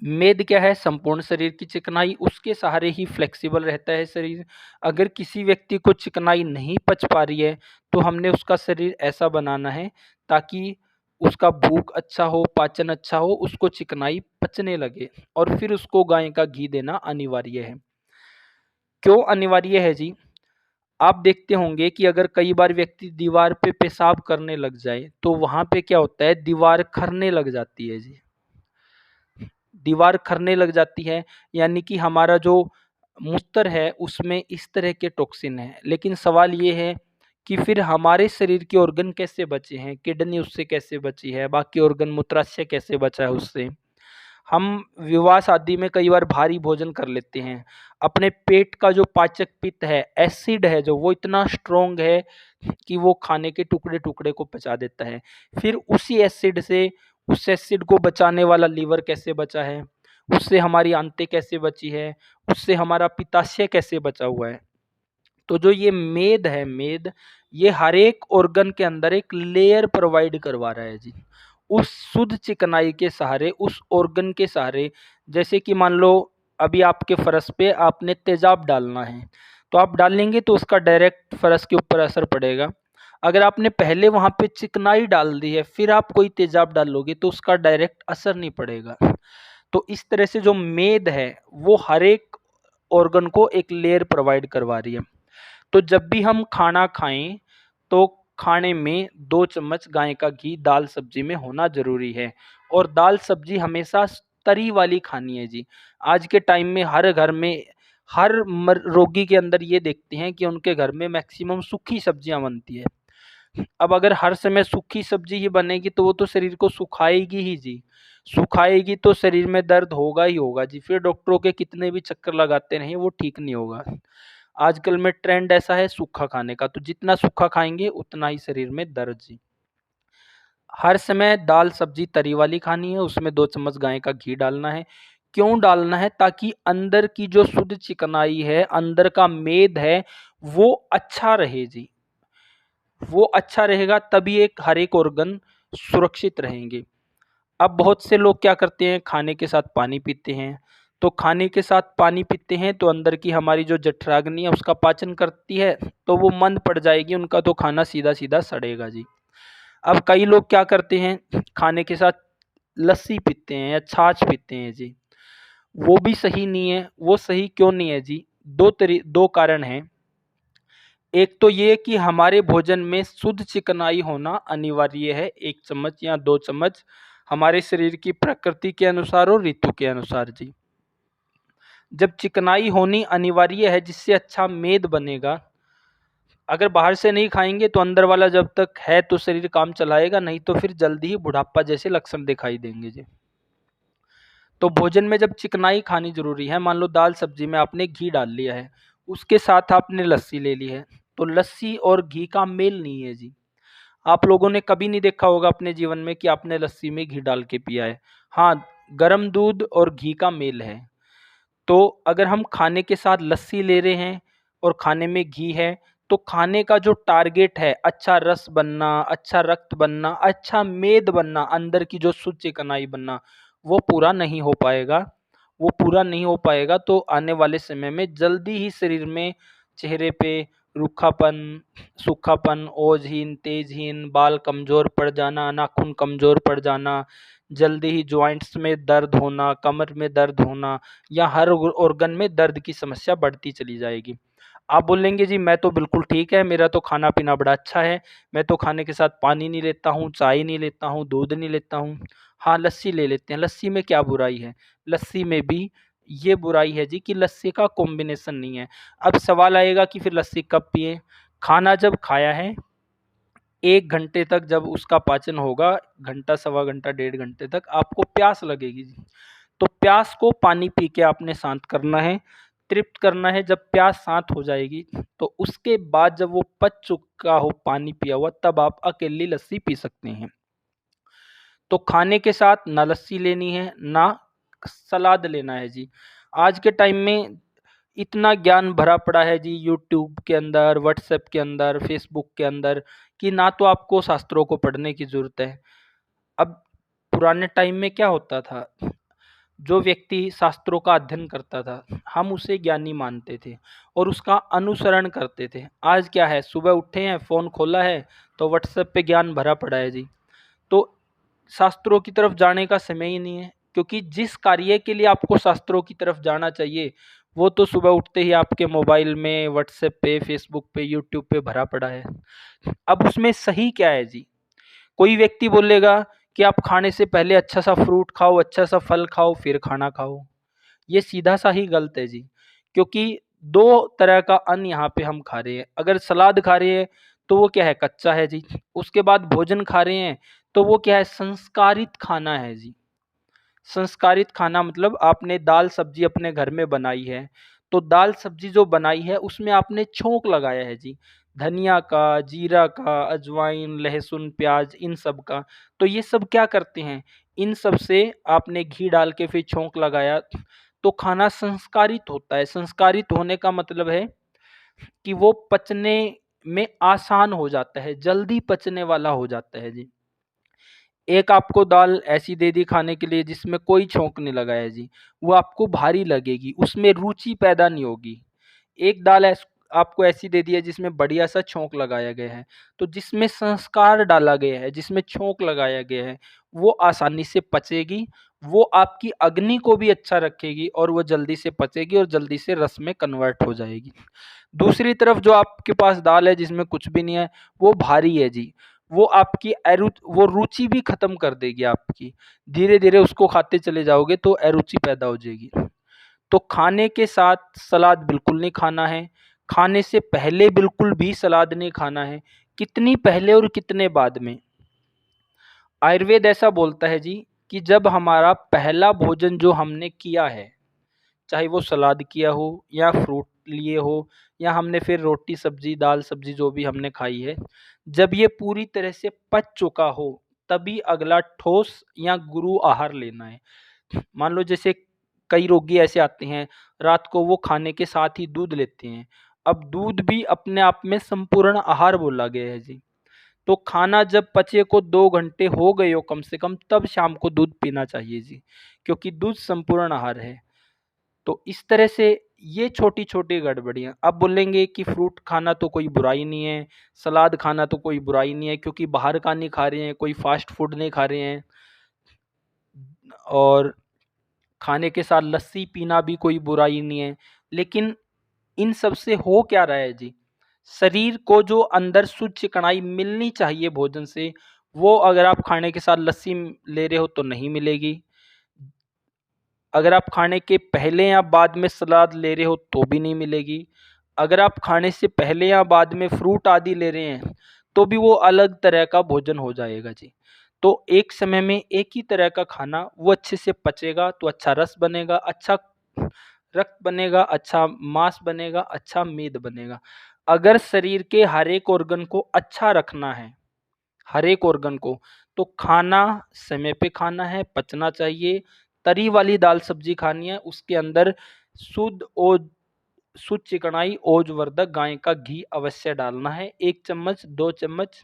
मेद क्या है? संपूर्ण शरीर की चिकनाई, उसके सहारे ही फ्लेक्सिबल रहता है शरीर। अगर किसी व्यक्ति को चिकनाई नहीं पच पा रही है तो हमने उसका शरीर ऐसा बनाना है ताकि उसका भूख अच्छा हो, पाचन अच्छा हो, उसको चिकनाई पचने लगे, और फिर उसको गाय का घी देना अनिवार्य है। क्यों अनिवार्य है जी? आप देखते होंगे कि अगर कई बार व्यक्ति दीवार पे पेशाब करने लग जाए तो वहां पे क्या होता है? दीवार खरने लग जाती है जी। दीवार खरने लग जाती है, यानी कि हमारा जो मूत्र है उसमें इस तरह के टॉक्सिन है। लेकिन सवाल ये है कि फिर हमारे शरीर के ऑर्गन कैसे बचे हैं? किडनी उससे कैसे बची है? बाकी ऑर्गन, मूत्राशय कैसे बचा है उससे? हम विवाह शादी में कई बार भारी भोजन कर लेते हैं। अपने पेट का जो पाचक पित्त है, एसिड है जो, वो इतना स्ट्रॉन्ग है कि वो खाने के टुकड़े-टुकड़े को पचा देता है। फिर उसी एसिड से, उस एसिड को बचाने वाला लीवर कैसे बचा है? उससे हमारी आंतें कैसे बची है? उससे हमारा पित्ताशय कैसे बचा हुआ है? तो जो ये मेद है, मेद, ये हर एक ऑर्गन के अंदर एक लेयर प्रोवाइड करवा रहा है जी। उस शुद्ध चिकनाई के सहारे, उस ऑर्गन के सहारे, जैसे कि मान लो अभी आपके फर्श पे आपने तेजाब डालना है, तो आप डालेंगे तो उसका डायरेक्ट फर्श के ऊपर असर पड़ेगा। अगर आपने पहले वहां पे चिकनाई डाल दी है फिर आप कोई तेजाब डालोगे तो उसका डायरेक्ट असर नहीं पड़ेगा। तो इस तरह से जो मेद है वो हर एक ऑर्गन को एक लेयर प्रोवाइड करवा रही है। तो जब भी हम खाना खाएं तो खाने में 2 चम्मच गाय का घी दाल सब्जी में होना जरूरी है, और दाल सब्जी हमेशा तरी वाली खानी है जी। आज के टाइम में हर घर में, हर रोगी के अंदर ये देखते हैं कि उनके घर में मैक्सिमम सूखी सब्जियां बनती है। अब अगर हर समय सूखी सब्जी ही बनेगी तो वो तो शरीर को सुखाएगी ही जी। सुखाएगी तो शरीर में दर्द होगा ही होगा जी। फिर डॉक्टरों के कितने भी चक्कर लगाते रहें वो ठीक नहीं होगा। आजकल में ट्रेंड ऐसा है सूखा खाने का, तो जितना सूखा खाएंगे उतना ही शरीर में दर्द जी। हर समय दाल सब्जी तरी वाली खानी है, उसमें 2 चम्मच गाय का घी डालना है। क्यों डालना है? ताकि अंदर की जो शुद्ध चिकनाई है, अंदर का मेद है, वो अच्छा रहे जी। वो अच्छा रहेगा तभी एक हर एक ऑर्गन सुरक्षित रहेंगे। अब बहुत से लोग क्या करते हैं, खाने के साथ पानी पीते हैं, तो खाने के साथ पानी पीते हैं तो अंदर की हमारी जो जठराग्नि है उसका पाचन करती है, तो वो मंद पड़ जाएगी, उनका तो खाना सीधा सीधा सड़ेगा जी। अब कई लोग क्या करते हैं, खाने के साथ लस्सी पीते हैं या छाछ पीते हैं जी। वो भी सही नहीं है। वो सही क्यों नहीं है जी? दो कारण हैं। एक तो ये कि हमारे भोजन में शुद्ध चिकनाई होना अनिवार्य है, 1 चम्मच या 2 चम्मच, हमारे शरीर की प्रकृति के अनुसार और ऋतु के अनुसार जी। जब चिकनाई होनी अनिवार्य है जिससे अच्छा मेद बनेगा, अगर बाहर से नहीं खाएंगे तो अंदर वाला जब तक है तो शरीर काम चलाएगा, नहीं तो फिर जल्दी ही बुढ़ापा जैसे लक्षण दिखाई देंगे जी। तो भोजन में जब चिकनाई खानी जरूरी है, मान लो दाल सब्जी में आपने घी डाल लिया है, उसके साथ आपने लस्सी ले ली है, तो लस्सी और घी का मेल नहीं है जी। आप लोगों ने कभी नहीं देखा होगा अपने जीवन में कि आपने लस्सी में घी डाल के पिया है। हाँ, गर्म दूध और घी का मेल है। तो अगर हम खाने के साथ लस्सी ले रहे हैं और खाने में घी है, तो खाने का जो टारगेट है, अच्छा रस बनना, अच्छा रक्त बनना, अच्छा मेद बनना, अंदर की जो शुद्ध चिकनाई बनना, वो पूरा नहीं हो पाएगा। वो पूरा नहीं हो पाएगा तो आने वाले समय में जल्दी ही शरीर में, चेहरे पे रूखापन, सूखापन, ओजहीन, तेजहीन, बाल कमजोर पड़ जाना, नाखून कमजोर पड़ जाना, जल्दी ही जॉइंट्स में दर्द होना, कमर में दर्द होना, या हर ऑर्गन में दर्द की समस्या बढ़ती चली जाएगी। आप बोलेंगे जी मैं तो बिल्कुल ठीक है, मेरा तो खाना पीना बड़ा अच्छा है, मैं तो खाने के साथ पानी नहीं लेता हूँ, चाय नहीं लेता हूँ, दूध नहीं लेता हूँ। हाँ, लस्सी ले लेते हैं। लस्सी में क्या बुराई है? लस्सी में भी ये बुराई है जी कि लस्सी का कॉम्बिनेशन नहीं है। अब सवाल आएगा कि फिर लस्सी कब पिए? खाना जब खाया है, 1 घंटे तक जब उसका पाचन होगा, घंटा, सवा घंटा, 1.5 घंटे तक आपको प्यास लगेगी जी। तो प्यास को पानी पी के आपने शांत करना है, तृप्त करना है। जब प्यास शांत हो जाएगी तो उसके बाद जब वो पच चुका हो पानी पिया हुआ, तब आप अकेली लस्सी पी सकते हैं। तो खाने के साथ ना लस्सी लेनी है, ना सलाद लेना है जी। आज के टाइम में इतना ज्ञान भरा पड़ा है जी, यूट्यूब के अंदर, व्हाट्सएप के अंदर, फेसबुक के अंदर, कि ना तो आपको शास्त्रों को पढ़ने की ज़रूरत है। अब पुराने टाइम में क्या होता था, जो व्यक्ति शास्त्रों का अध्ययन करता था, हम उसे ज्ञानी मानते थे और उसका अनुसरण करते थे। आज क्या है, सुबह उठे हैं, फ़ोन खोला है तो व्हाट्सएप पे ज्ञान भरा पड़ा है जी। तो शास्त्रों की तरफ जाने का समय ही नहीं है, क्योंकि जिस कार्य के लिए आपको शास्त्रों की तरफ जाना चाहिए, वो तो सुबह उठते ही आपके मोबाइल में, व्हाट्सएप पे, फेसबुक पे, यूट्यूब पे भरा पड़ा है। अब उसमें सही क्या है जी? कोई व्यक्ति बोलेगा कि आप खाने से पहले अच्छा सा फ्रूट खाओ, अच्छा सा फल खाओ, फिर खाना खाओ। ये सीधा सा ही गलत है जी, क्योंकि 2 तरह का अन्न यहाँ पे हम खा रहे हैं। अगर सलाद खा रहे हैं तो वो क्या है, कच्चा है जी। उसके बाद भोजन खा रहे हैं तो वो क्या है, संस्कारित खाना है जी। संस्कारित खाना मतलब आपने दाल सब्जी अपने घर में बनाई है, तो दाल सब्जी जो बनाई है उसमें आपने छोंक लगाया है जी, धनिया का, जीरा का, अजवाइन, लहसुन, प्याज, इन सब का। तो ये सब क्या करते हैं, इन सब से आपने घी डाल के फिर छोंक लगाया, तो खाना संस्कारित होता है। संस्कारित होने का मतलब है कि वो पचने में आसान हो जाता है, जल्दी पचने वाला हो जाता है जी। एक आपको दाल ऐसी दे दी खाने के लिए जिसमें कोई छोंक नहीं लगाया जी, वो आपको भारी लगेगी, उसमें रुचि पैदा नहीं होगी। एक दाल आपको ऐसी दे दी है जिसमें बढ़िया सा छोंक लगाया गया है, तो जिसमें संस्कार डाला गया है, जिसमें छोंक लगाया गया है, वो आसानी से पचेगी, वो आपकी अग्नि को भी अच्छा रखेगी और वो जल्दी से पचेगी और जल्दी से रस में कन्वर्ट हो जाएगी। दूसरी तरफ जो आपके पास दाल है जिसमें कुछ भी नहीं है, वो भारी है जी, वो आपकी वो रुचि भी खत्म कर देगी आपकी। धीरे-धीरे उसको खाते चले जाओगे तो अरुचि पैदा हो जाएगी। तो खाने के साथ सलाद बिल्कुल नहीं खाना है, खाने से पहले बिल्कुल भी सलाद नहीं खाना है। कितनी पहले और कितने बाद में? आयुर्वेद ऐसा बोलता है जी कि जब हमारा पहला भोजन जो हमने किया है, चाहे वो सलाद किया हो या फ्रूट लिए हो या हमने फिर रोटी सब्जी, दाल सब्जी जो भी हमने खाई है, जब ये पूरी तरह से पच चुका हो, तभी अगला ठोस या गुरु आहार लेना है। मान लो जैसे कई रोगी ऐसे आते हैं, रात को वो खाने के साथ ही दूध लेते हैं। अब दूध भी अपने आप में संपूर्ण आहार बोला गया है जी। तो खाना जब पचे को 2 घंटे हो गए हो कम से कम, तब शाम को दूध पीना चाहिए जी, क्योंकि दूध संपूर्ण आहार है। तो इस तरह से ये छोटी-छोटी गड़बड़ियाँ। अब बोलेंगे कि फ्रूट खाना तो कोई बुराई नहीं है, सलाद खाना तो कोई बुराई नहीं है क्योंकि बाहर का नहीं खा रहे हैं, कोई फ़ास्ट फूड नहीं खा रहे हैं और खाने के साथ लस्सी पीना भी कोई बुराई नहीं है। लेकिन इन सब से हो क्या रहा है जी? शरीर को जो अंदर शुद्ध चिकनाई मिलनी चाहिए भोजन से, वो अगर आप खाने के साथ लस्सी ले रहे हो तो नहीं मिलेगी। अगर आप खाने के पहले या बाद में सलाद ले रहे हो तो भी नहीं मिलेगी। अगर आप खाने से पहले या बाद में फ्रूट आदि ले रहे हैं, तो भी वो अलग तरह का भोजन हो जाएगा जी। तो एक समय में एक ही तरह का खाना वो अच्छे से पचेगा तो अच्छा रस बनेगा, अच्छा रक्त बनेगा, अच्छा मांस बनेगा, अच्छा मेद बनेगा। अगर शरीर के हर एक ऑर्गन को अच्छा रखना है, हर एक ऑर्गन को, तो खाना समय पे खाना है, पचना चाहिए। तरी वाली दाल सब्जी खानी है, उसके अंदर शुद्ध ओज शुद्ध चिकनाई ओजवर्धक गाय का घी अवश्य डालना है। 1 चम्मच 2 चम्मच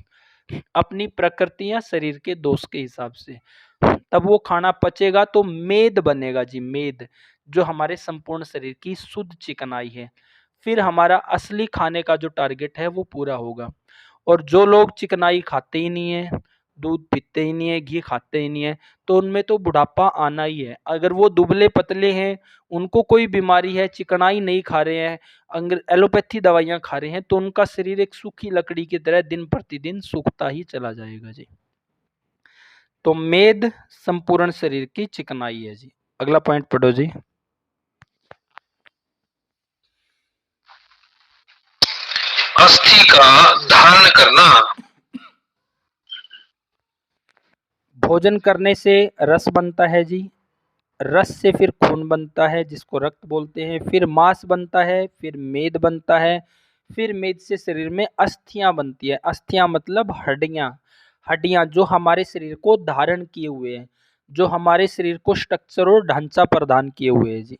अपनी प्रकृति या शरीर के दोष के हिसाब से। तब वो खाना पचेगा तो मेद बनेगा जी, मेद, जो हमारे संपूर्ण शरीर की शुद्ध चिकनाई है। फिर हमारा असली खाने का जो टारगेट है वो पूरा होगा। और जो लोग चिकनाई खाते ही नहीं है, दूध पीते ही नहीं है, घी खाते ही नहीं है, तो उनमें तो बुढ़ापा आना ही है। अगर वो दुबले-पतले हैं, उनको कोई बीमारी है, चिकनाई नहीं खा रहे हैं, एलोपैथी दवाइयाँ खा रहे हैं, तो उनका शरीर एक सूखी लकड़ी की तरह दिन प्रतिदिन सूखता ही चला जाएगा जी। तो मेद संपूर्ण शरीर की चिकनाई है जी। अगला पॉइंट पढ़ो जी। अस्थि का धारण करना। भोजन करने से रस बनता है जी। रस से फिर खून बनता है जिसको रक्त बोलते हैं, फिर मांस बनता है, फिर मेद बनता है, फिर मेद से शरीर में अस्थियां बनती है। अस्थियां मतलब हड्डियां। हड्डियां जो हमारे शरीर को धारण किए हुए हैं, जो हमारे शरीर को स्ट्रक्चर और ढांचा प्रदान किए हुए हैं जी।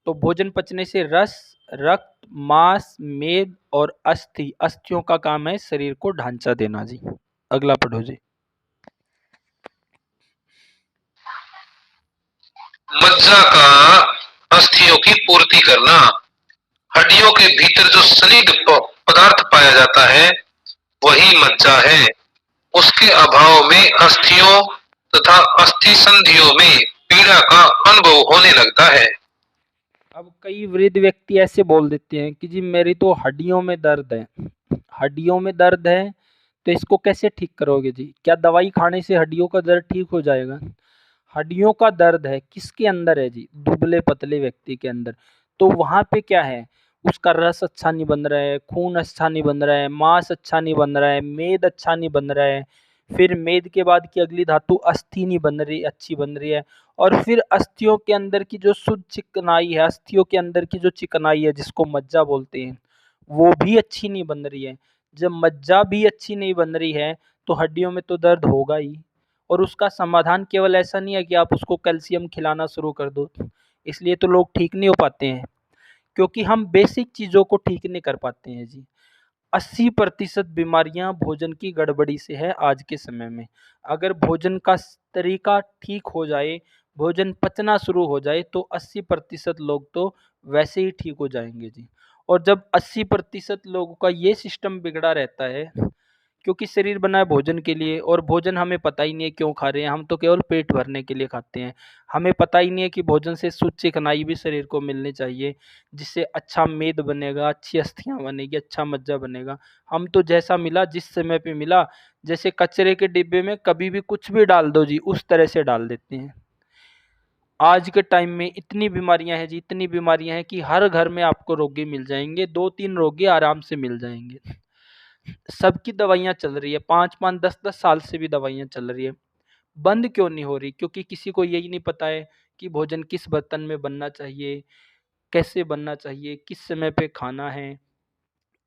तो भोजन पचने से रस, रक्त, मांस, मेद और अस्थि, अस्थियों का काम है शरीर को ढांचा देना जी। अगला पढ़ो जी। मज्जा का अस्थियों की पूर्ति करना। हड्डियों के भीतर जो स्निग्ध पदार्थ पाया जाता है वही मज्जा है। उसके अभाव में अस्थियों तथा अस्थि संधियों में पीड़ा का अनुभव होने लगता है। अब कई वृद्ध व्यक्ति ऐसे बोल देते हैं कि जी मेरी तो हड्डियों में दर्द है। हड्डियों में दर्द है तो इसको कैसे ठीक करोगे जी? क्या दवाई खाने से हड्डियों का दर्द ठीक हो जाएगा? हड्डियों का दर्द है किसके अंदर है जी? दुबले पतले व्यक्ति के अंदर। तो वहाँ पे क्या है? उसका रस अच्छा नहीं बन रहा है, खून अच्छा नहीं बन रहा है, मांस अच्छा नहीं बन रहा है, मेद अच्छा नहीं बन रहा है। फिर मेद के बाद की अगली धातु अस्थि नहीं बन रही, अच्छी बन रही है। और फिर अस्थियों के अंदर की जो शुद्ध चिकनाई है, अस्थियों के अंदर की जो चिकनाई है जिसको मज्जा बोलते हैं, वो भी अच्छी नहीं बन रही है। जब मज्जा भी अच्छी नहीं बन रही है, तो हड्डियों में तो दर्द होगा ही। और उसका समाधान केवल ऐसा नहीं है कि आप उसको कैल्शियम खिलाना शुरू कर दो। इसलिए तो लोग ठीक नहीं हो पाते हैं, क्योंकि हम बेसिक चीज़ों को ठीक नहीं कर पाते हैं जी। 80% बीमारियां भोजन की गड़बड़ी से है आज के समय में। अगर भोजन का तरीका ठीक हो जाए, भोजन पचना शुरू हो जाए, तो 80% लोग तो वैसे ही ठीक हो जाएंगे जी। और जब 80% लोगों का ये सिस्टम बिगड़ा रहता है, क्योंकि शरीर बना है भोजन के लिए और भोजन हमें पता ही नहीं है क्यों खा रहे हैं, हम तो केवल पेट भरने के लिए खाते हैं। हमें पता ही नहीं है कि भोजन से शुद्ध चिकनाई भी शरीर को मिलनी चाहिए, जिससे अच्छा मेद बनेगा, अच्छी अस्थियाँ बनेगी, अच्छा मज्जा बनेगा। हम तो जैसा मिला, जिस समय पे मिला, जैसे कचरे के डिब्बे में कभी भी कुछ भी डाल दो जी, उस तरह से डाल देते हैं। आज के टाइम में इतनी बीमारियां हैं जी, इतनी बीमारियां हैं कि हर घर में आपको रोगी मिल जाएंगे, 2-3 रोगी आराम से मिल जाएंगे। सबकी दवाइयाँ चल रही है, 5-5, 10-10 साल से भी दवाइयाँ चल रही है। बंद क्यों नहीं हो रही? क्योंकि किसी को यही नहीं पता है कि भोजन किस बर्तन में बनना चाहिए, कैसे बनना चाहिए, किस समय पे खाना है,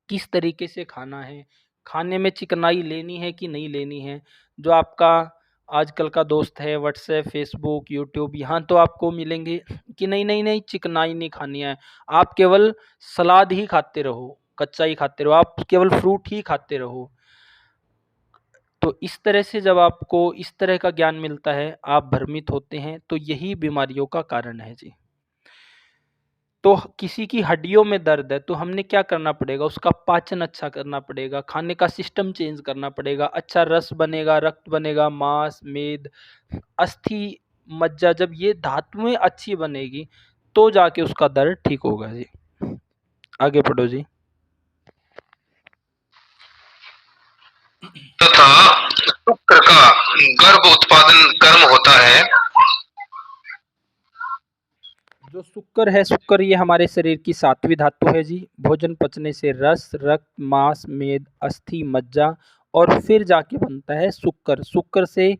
किस तरीके से खाना है, खाने में चिकनाई लेनी है कि नहीं लेनी है। जो आपका आजकल का दोस्त है व्हाट्सएप, फेसबुक, यूट्यूब, यहाँ तो आपको मिलेंगे कि नहीं, नहीं, नहीं चिकनाई नहीं खानी है। आप केवल सलाद ही खाते रहो, कच्चा ही खाते रहो, आप केवल फ्रूट ही खाते रहो। तो इस तरह से जब आपको इस तरह का ज्ञान मिलता है, आप भ्रमित होते हैं, तो यही बीमारियों का कारण है जी। तो किसी की हड्डियों में दर्द है तो हमने क्या करना पड़ेगा, उसका पाचन अच्छा करना पड़ेगा, खाने का सिस्टम चेंज करना पड़ेगा, अच्छा रस बनेगा, रक्त बनेगा, मांस, मेद, अस्थि, मज्जा, जब ये धातुएं अच्छी बनेगी तो जाके उसका दर्द ठीक होगा जी। आगे पढ़ो जी। तथा शुक्र का गर्भ उत्पादन गर्म होता है। जो शुक्र है, शुक्र ये हमारे शरीर की 7वीं धातु है जी। भोजन पचने से रस, रक्त, मांस, मेद, अस्थि, मज्जा और फिर जाके बनता है शुक्र। शुक्र से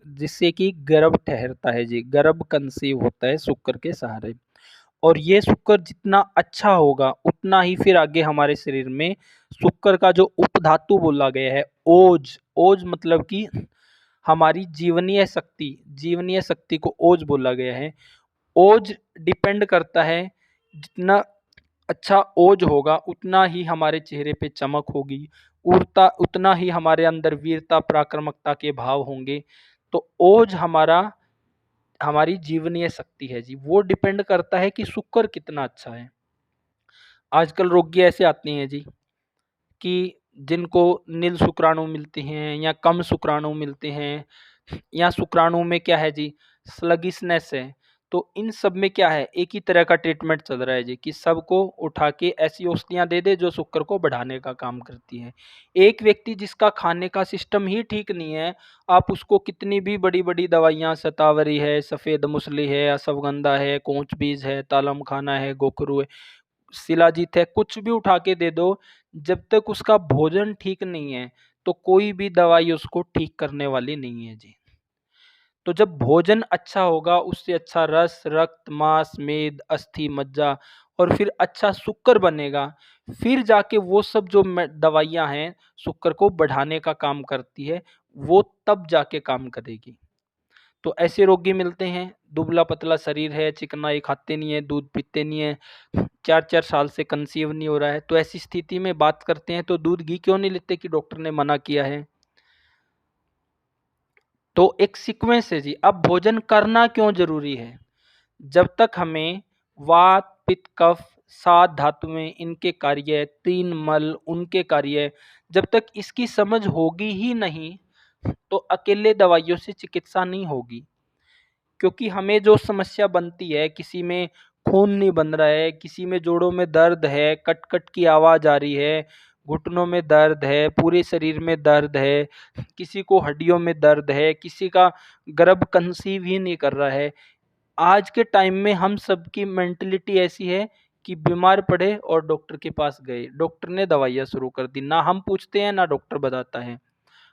जिससे कि गर्भ ठहरता है जी, गर्भ कंसीव होता है शुक्र के सहारे। और ये शुक्र जितना अच्छा होगा उतना ही फिर आगे हमारे शरीर में शुक्र का जो उपधातु बोला गया है ओज, ओज मतलब कि हमारी जीवनीय शक्ति, जीवनीय शक्ति को ओज बोला गया है। ओज डिपेंड करता है, जितना अच्छा ओज होगा उतना ही हमारे चेहरे पे चमक होगी, उड़ता उतना ही हमारे अंदर वीरता, पराक्रमकता के भाव होंगे। तो ओज हमारा हमारी जीवनीय शक्ति है जी, वो डिपेंड करता है कि शुक्र कितना अच्छा है। आजकल रोगी ऐसे आते हैं जी कि जिनको नील शुक्राणु मिलते हैं या कम शुक्राणु मिलते हैं, या शुक्राणु में क्या है जी, स्लगिशनेस है। तो इन सब में क्या है, एक ही तरह का ट्रीटमेंट चल रहा है जी कि सबको उठा के ऐसी औषधियाँ दे दे जो शुक्र को बढ़ाने का काम करती हैं। एक व्यक्ति जिसका खाने का सिस्टम ही ठीक नहीं है, आप उसको कितनी भी बड़ी बड़ी दवाइयाँ, शतावरी है, सफ़ेद मुसली है, अश्वगंधा है, कोंच बीज है, तालम खाना है, गोखरू है, शिलाजीत है, कुछ भी उठा के दे दो, जब तक उसका भोजन ठीक नहीं है तो कोई भी दवाई उसको ठीक करने वाली नहीं है जी। तो जब भोजन अच्छा होगा उससे अच्छा रस, रक्त, मांस, मेद, अस्थि, मज्जा और फिर अच्छा शुक्र बनेगा, फिर जाके वो सब जो दवाइयाँ हैं शुक्र को बढ़ाने का काम करती है, वो तब जाके काम करेगी। तो ऐसे रोगी मिलते हैं, दुबला पतला शरीर है, चिकनाई, खाते नहीं है, दूध पीते नहीं है, 4-4 साल से कंसीव नहीं हो रहा है। तो ऐसी स्थिति में बात करते हैं तो दूध घी क्यों नहीं लेते कि डॉक्टर ने मना किया है। तो एक सीक्वेंस है जी। अब भोजन करना क्यों जरूरी है, जब तक हमें वात, पित्त, कफ, 7 धातुएं, इनके कार्य, 3 मल, उनके कार्य, जब तक इसकी समझ होगी ही नहीं तो अकेले दवाइयों से चिकित्सा नहीं होगी। क्योंकि हमें जो समस्या बनती है, किसी में खून नहीं बन रहा है, किसी में जोड़ों में दर्द है, कट कट की आवाज़ आ रही है, घुटनों में दर्द है, पूरे शरीर में दर्द है, किसी को हड्डियों में दर्द है, किसी का गर्भ कंसीव ही नहीं कर रहा है। आज के टाइम में हम सबकी मेंटलिटी ऐसी है कि बीमार पड़े और डॉक्टर के पास गए, डॉक्टर ने दवाइयाँ शुरू कर दी, ना हम पूछते हैं ना डॉक्टर बताता है।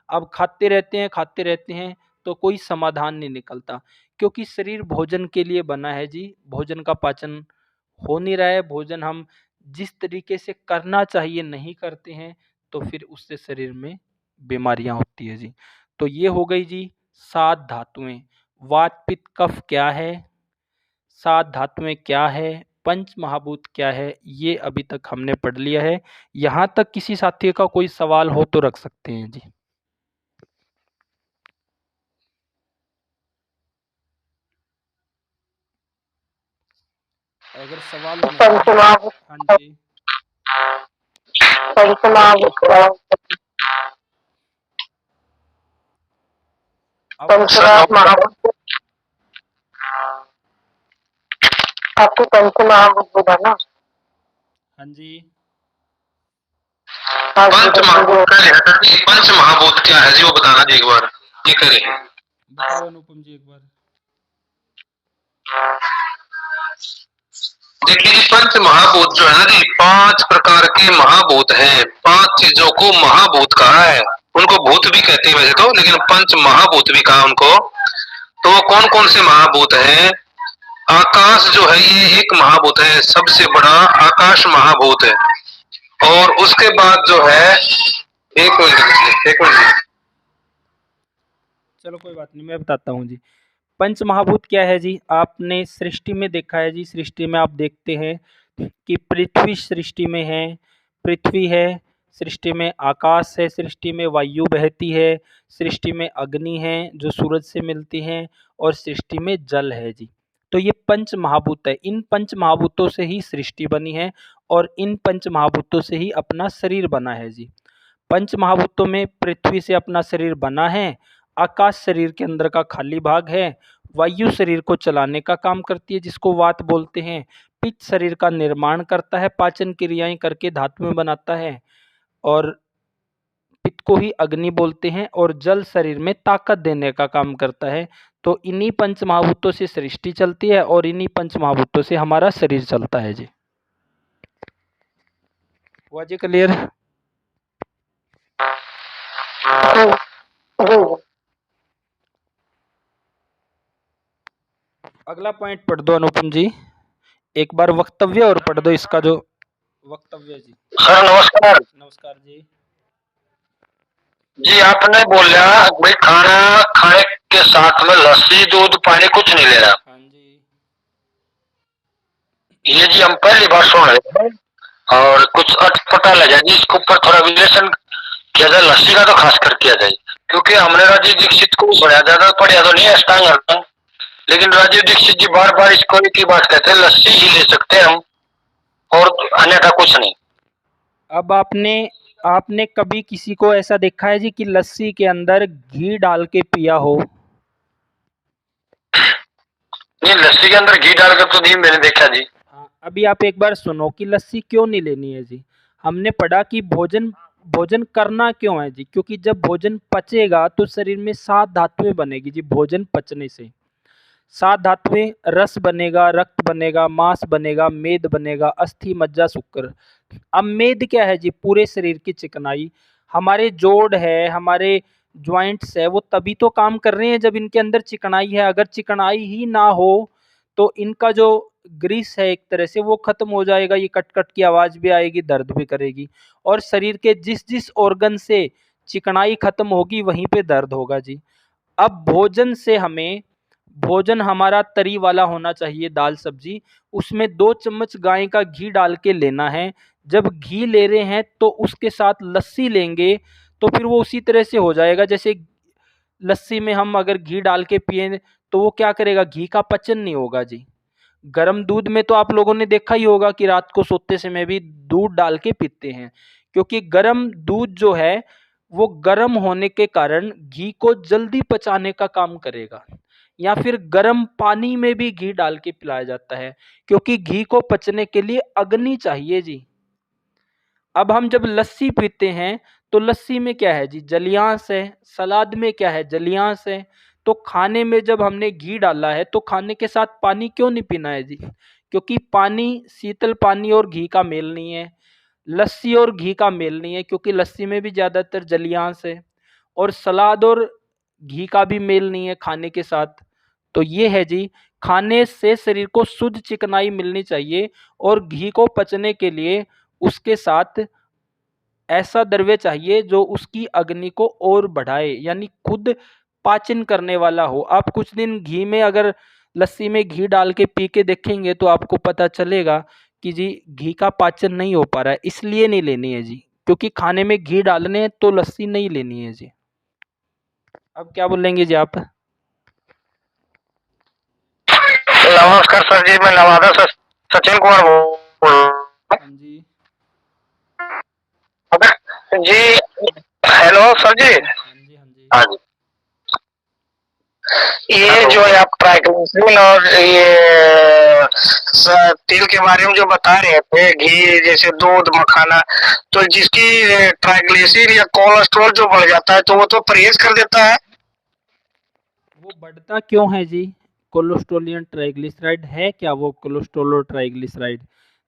अब खाते रहते हैं, खाते रहते हैं, तो कोई समाधान नहीं निकलता। क्योंकि शरीर भोजन के लिए बना है जी, भोजन का पाचन हो नहीं रहा है, भोजन हम जिस तरीके से करना चाहिए नहीं करते हैं, तो फिर उससे शरीर में बीमारियां होती है जी। तो ये हो गई जी 7 धातुएं। वात, पित्त, कफ क्या है, 7 धातुएं क्या है, पंच महाभूत क्या है, ये अभी तक हमने पढ़ लिया है। यहाँ तक किसी साथी का कोई सवाल हो तो रख सकते हैं जी। अगर सवाल नहीं है, हाँ जी, आपको पंच महाभूत बोला ना। हाँ जी, पंच महाभूत पंच महाभूत क्या है जी, वो बताना जी एक बार, ये करें। बताओ अनुपम जी एक बार। देखिए जी, पंच महाभूत जो है ना जी, 5 प्रकार के महाभूत हैं। 5 चीजों को महाभूत कहा है, उनको भूत भी कहते हैं वैसे तो, लेकिन पंच महाभूत भी कहा उनको। तो वो कौन कौन से महाभूत हैं? आकाश जो है ये एक महाभूत है, सबसे बड़ा आकाश महाभूत है। और उसके बाद जो है, एक मिनट, एक मिनट, चलो कोई बात नहीं, मैं बताता हूँ जी। पंच महाभूत क्या है जी, आपने सृष्टि में देखा है जी, सृष्टि में आप देखते हैं कि पृथ्वी सृष्टि में है, पृथ्वी है, सृष्टि में आकाश है, सृष्टि में वायु बहती है, सृष्टि में अग्नि है जो सूरज से मिलती हैं, और सृष्टि में जल है जी। तो ये पंच महाभूत है। इन पंच महाभूतों से ही सृष्टि बनी है और इन पंच महाभूतों से ही अपना शरीर बना है जी। पंच महाभूतों में पृथ्वी से अपना शरीर बना है, आकाश शरीर के अंदर का खाली भाग है, वायु शरीर को चलाने का काम करती है जिसको वात बोलते हैं, पित्त शरीर का निर्माण करता है, पाचन क्रियाएं करके धातुएं बनाता है, और पित्त को ही अग्नि बोलते हैं, और जल शरीर में ताकत देने का काम करता है। तो इन्हीं पंच महाभूतों से सृष्टि चलती है और इन्हीं पंच महाभूतों से हमारा शरीर चलता है जी। हुआ जी क्लियर? अगला पॉइंट पढ़ दो अनुपम जी, एक बार वक्तव्य और पढ़ दो इसका जो वक्तव्य जी। सर नमस्कार। नमस्कार जी। जी आपने बोला भाई खाना खाने के साथ में लस्सी दूध पानी कुछ नहीं लेना। हाँ जी। ये जी हम पहली बार सुन रहे हैं और कुछ अटपटा लगा जी, इसके ऊपर थोड़ा विश्लेषण किया जाए। लस्सी का तो खास कर किया जाए, क्योंकि हमने राजीव दीक्षित को पढ़ा, ज्यादा पढ़ा तो नहीं है अष्टांग हरण, लेकिन राजीव दीक्षित जी बार बार इसको एक ही बात कहते हैं, लस्सी ही ले सकते हैं हम और अन्यथा कुछ नहीं। अब आपने कभी किसी को ऐसा देखा है जी कि लस्सी के अंदर घी डाल के पिया हो? नहीं, लस्सी के अंदर घी डालकर तो नहीं मैंने देखा जी। हाँ, अभी आप एक बार सुनो कि लस्सी क्यों नहीं लेनी है जी। हमने पढ़ा कि भोजन करना क्यों है जी, क्योंकि जब भोजन पचेगा तो शरीर में 7 धातुएं बनेगी जी। भोजन पचने से 7 धातुएं, रस बनेगा, रक्त बनेगा, मांस बनेगा, मेद बनेगा, अस्थि, मज्जा, शुक्र। अब मेद क्या है जी? पूरे शरीर की चिकनाई। हमारे जोड़ है, हमारे ज्वाइंट्स है, वो तभी तो काम कर रहे हैं जब इनके अंदर चिकनाई है। अगर चिकनाई ही ना हो तो इनका जो ग्रीस है एक तरह से वो खत्म हो जाएगा, ये कट कट की आवाज भी आएगी, दर्द भी करेगी। और शरीर के जिस जिस ऑर्गन से चिकनाई खत्म होगी वहीं पे दर्द होगा जी। अब भोजन हमारा तरी वाला होना चाहिए, दाल सब्जी, उसमें 2 चम्मच गाय का घी डाल के लेना है। जब घी ले रहे हैं तो उसके साथ लस्सी लेंगे तो फिर वो उसी तरह से हो जाएगा जैसे लस्सी में हम अगर घी डाल के पिए तो वो क्या करेगा, घी का पचन नहीं होगा जी। गर्म दूध में तो आप लोगों ने देखा ही होगा कि रात को सोते समय भी दूध डाल के पीते हैं, क्योंकि गर्म दूध जो है वो गर्म होने के कारण घी को जल्दी पचाने का काम करेगा। या फिर गर्म पानी में भी घी डाल के पिलाया जाता है, क्योंकि घी को पचने के लिए अग्नि चाहिए जी। अब हम जब लस्सी पीते हैं तो लस्सी में क्या है जी? जलियांश है। सलाद में क्या है? जलियांश है। तो खाने में जब हमने घी डाला है तो खाने के साथ पानी क्यों नहीं पीना है जी? क्योंकि पानी, शीतल पानी और घी का मेल नहीं है। लस्सी और घी का मेल नहीं है, क्योंकि लस्सी में भी ज्यादातर जलियांश है। और सलाद और घी का भी मेल नहीं है खाने के साथ। तो ये है जी, खाने से शरीर को शुद्ध चिकनाई मिलनी चाहिए और घी को पचने के लिए उसके साथ ऐसा द्रव्य चाहिए जो उसकी अग्नि को और बढ़ाए, यानी खुद पाचन करने वाला हो। आप कुछ दिन घी में अगर लस्सी में घी डाल के पी के देखेंगे तो आपको पता चलेगा कि जी घी का पाचन नहीं हो पा रहा है, इसलिए नहीं लेनी है जी, क्योंकि खाने में घी डालने हैं तो लस्सी नहीं लेनी है जी। अब क्या बोलेंगे जी आप? नमस्कार सर जी, मैं नवादा से सचिन कुमार बोल रहा हूँ। हाँ जी। जी हेलो सर जी। हाँ जी। हाँ जी। हाँ जी, ये जो है आप ट्राइग्लिसरीन और ये तेल के बारे में जो बता रहे थे, घी जैसे दूध मखाना, तो जिसकी ट्राइग्लिसरीन या कोलेस्ट्रॉल जो बढ़ जाता है तो वो तो परहेज कर देता है। वो बढ़ता क्यों है जी? कोलेस्ट्रोलियन ट्राइग्लिसराइड है क्या वो? कोलेस्ट्रोल और ट्राइग्लिसराइड,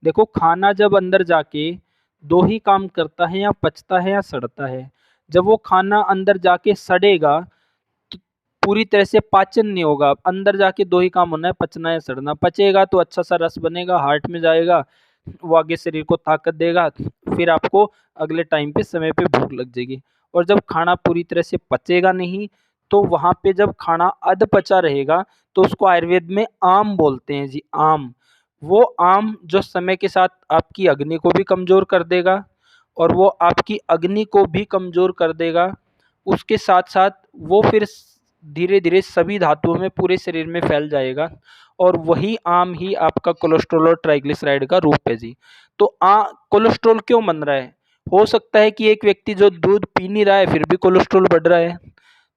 देखो खाना जब अंदर जाके दो ही काम करता है, या पचता है या सड़ता है। जब वो खाना अंदर जाके सड़ेगा तो पूरी तरह से पाचन नहीं होगा। अंदर जाके दो ही काम होना है, पचना या सड़ना। पचेगा तो अच्छा सा रस बनेगा, हार्ट में जाएगा, वो आगे शरीर को ताकत देगा, फिर आपको अगले टाइम पे समय पे भूख लग जाएगी। और जब खाना पूरी तरह से पचेगा नहीं तो वहाँ पे जब खाना अधपचा रहेगा तो उसको आयुर्वेद में आम बोलते हैं जी, आम। वो आम जो समय के साथ आपकी अग्नि को भी कमज़ोर कर देगा और वो आपकी अग्नि को भी कमज़ोर कर देगा। उसके साथ साथ वो फिर धीरे धीरे सभी धातुओं में पूरे शरीर में फैल जाएगा और वही आम ही आपका कोलेस्ट्रॉल और ट्राइग्लिसराइड का रूप है जी। तो कोलेस्ट्रॉल क्यों बन रहा है? हो सकता है कि एक व्यक्ति जो दूध पी नहीं रहा है फिर भी कोलेस्ट्रॉल बढ़ रहा है।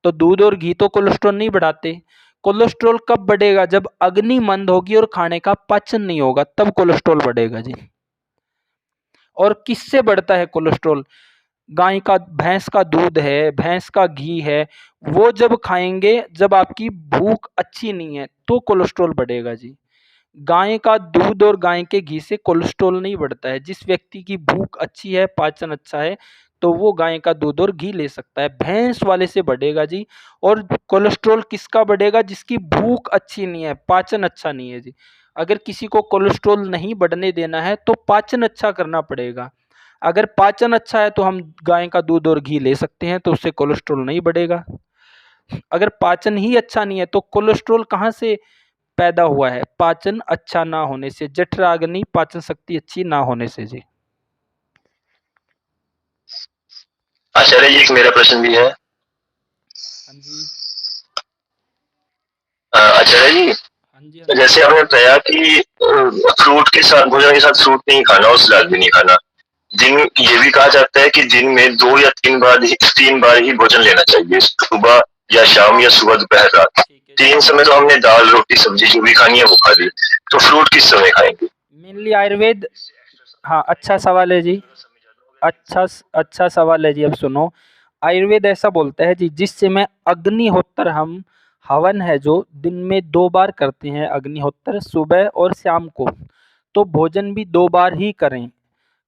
तो दूध और घी तो कोलेस्ट्रॉल नहीं बढ़ाते। कोलेस्ट्रॉल कब बढ़ेगा? जब अग्नि मंद होगी और खाने का पाचन नहीं होगा, तब कोलेस्ट्रॉल बढ़ेगा जी। और किससे बढ़ता है कोलेस्ट्रॉल? गाय का, भैंस का दूध है, भैंस का घी है, वो जब खाएंगे, जब आपकी भूख अच्छी नहीं है तो कोलेस्ट्रॉल बढ़ेगा जी। गाय का दूध और गाय के घी से कोलेस्ट्रॉल नहीं बढ़ता है। जिस व्यक्ति की भूख अच्छी है, पाचन अच्छा है, तो वो गाय का दूध और घी ले सकता है। भैंस वाले से बढ़ेगा जी। और कोलेस्ट्रॉल किसका बढ़ेगा? जिसकी भूख अच्छी नहीं है, पाचन अच्छा नहीं है जी। अगर किसी को कोलेस्ट्रॉल नहीं बढ़ने देना है तो पाचन अच्छा करना पड़ेगा। अगर पाचन अच्छा है तो हम गाय का दूध और घी ले सकते हैं, तो उससे कोलेस्ट्रॉल नहीं बढ़ेगा। अगर पाचन ही अच्छा नहीं है तो कोलेस्ट्रॉल कहाँ से पैदा हुआ है? पाचन अच्छा ना होने से, जठराग्नि, पाचन शक्ति अच्छी ना होने से जी। आचार्य जी, एक मेरा प्रश्न भी है। हाँ जी। आचार्य जी, हाँ जी। हाँ जी। जैसे आपने बताया कि फ्रूट के साथ, भोजन के साथ फ्रूट नहीं खाना और सलाद भी नहीं खाना। दिन, ये भी कहा जाता है कि दिन में 2 या 3 बार ही भोजन लेना चाहिए, सुबह या शाम या सुबह दोपहर रात। ठीक है जी। 3 समय तो हमने दाल रोटी सब्जी जो भी खानी है वो खा ली, तो फ्रूट किस समय खाएंगे? मेनली आयुर्वेद। हाँ, अच्छा सवाल है जी। अच्छा सवाल है जी। अब सुनो, आयुर्वेद ऐसा बोलता है जी, जिस समय अग्निहोत्र, हम हवन है जो दिन में 2 बार करते हैं, अग्निहोत्र सुबह और शाम को, तो भोजन भी 2 बार ही करें।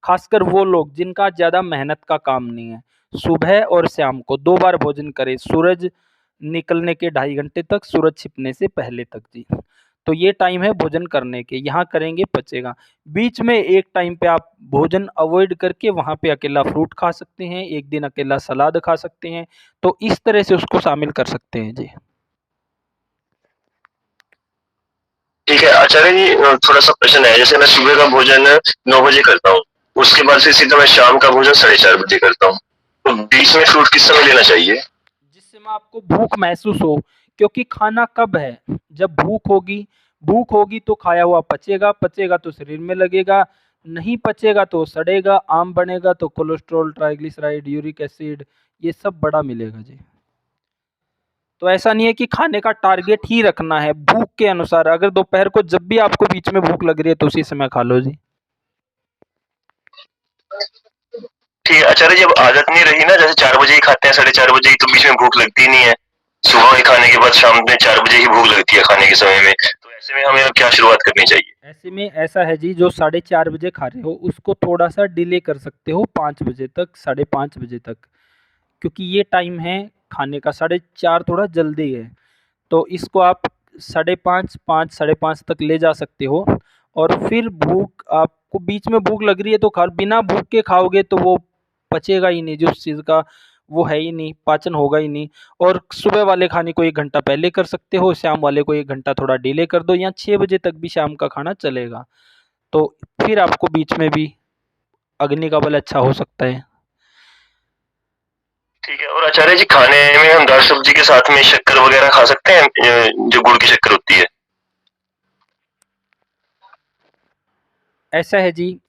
खासकर वो लोग जिनका ज़्यादा मेहनत का काम नहीं है, सुबह और शाम को 2 बार भोजन करें, सूरज निकलने के 2.5 घंटे तक, सूरज छिपने से पहले तक जी। तो ये टाइम है भोजन करने के, यहाँ करेंगे पचेगा। बीच में एक टाइम पे आप भोजन अवॉइड करके वहाँ पे अकेला फ्रूट खा सकते हैं, एक दिन अकेला सलाद खा सकते हैं, तो इस तरह से उसको शामिल कर सकते हैं जी। ठीक है आचार्य जी, थोड़ा सा प्रश्न है। जैसे मैं सुबह का भोजन 9 बजे करता हूँ, उसके बाद फिर सीधा मैं शाम का भोजन 4:30 बजे करता हूँ, तो बीच में फ्रूट किस समय लेना चाहिए? जिस समय आपको भूख महसूस हो, क्योंकि खाना कब है? जब भूख होगी। भूख होगी तो खाया हुआ पचेगा, पचेगा तो शरीर में लगेगा, नहीं पचेगा तो सड़ेगा, आम बनेगा तो कोलेस्ट्रॉल, ट्राइग्लिसराइड, यूरिक एसिड, ये सब बड़ा मिलेगा जी। तो ऐसा नहीं है कि खाने का टारगेट ही रखना है, भूख के अनुसार। अगर दोपहर को जब भी आपको बीच में भूख लग रही है तो उसी समय खा लो जी। ठीक है आचार्य जी, अब आदत नहीं रही ना, जैसे 4 बजे ही खाते हैं, 4:30 बजे ही, तो बीच में भूख लगती नहीं है। सुबह ही खाने के बाद शाम में 4 बजे ही भूख लगती है खाने के समय में, तो ऐसे में हमें अब क्या शुरुआत करनी चाहिए? ऐसे में ऐसा है जी, जो 4:30 बजे खा रहे हो उसको थोड़ा सा डिले कर सकते हो, 5 बजे तक, 5:30 बजे तक, क्योंकि ये टाइम है खाने का। 4:30 थोड़ा जल्दी है, तो इसको आप 5:30, 5, 5:30 तक ले जा सकते हो। और फिर भूख, आपको बीच में भूख लग रही है तो खा, बिना भूख के खाओगे तो वो पचेगा ही नहीं, जो उस चीज़ का वो है ही नहीं, पाचन होगा ही नहीं। और सुबह वाले खाने को 1 घंटा पहले कर सकते हो, शाम वाले को 1 घंटा थोड़ा डिले कर दो, या 6 बजे तक भी शाम का खाना चलेगा। तो फिर आपको बीच में भी अग्नि का बल अच्छा हो सकता है। ठीक है। और आचार्य जी, खाने में हम दाल सब्जी के साथ में शक्कर वगैरह खा सकते हैं, जो गुड़ की शक्कर होती है? ऐसा है जी,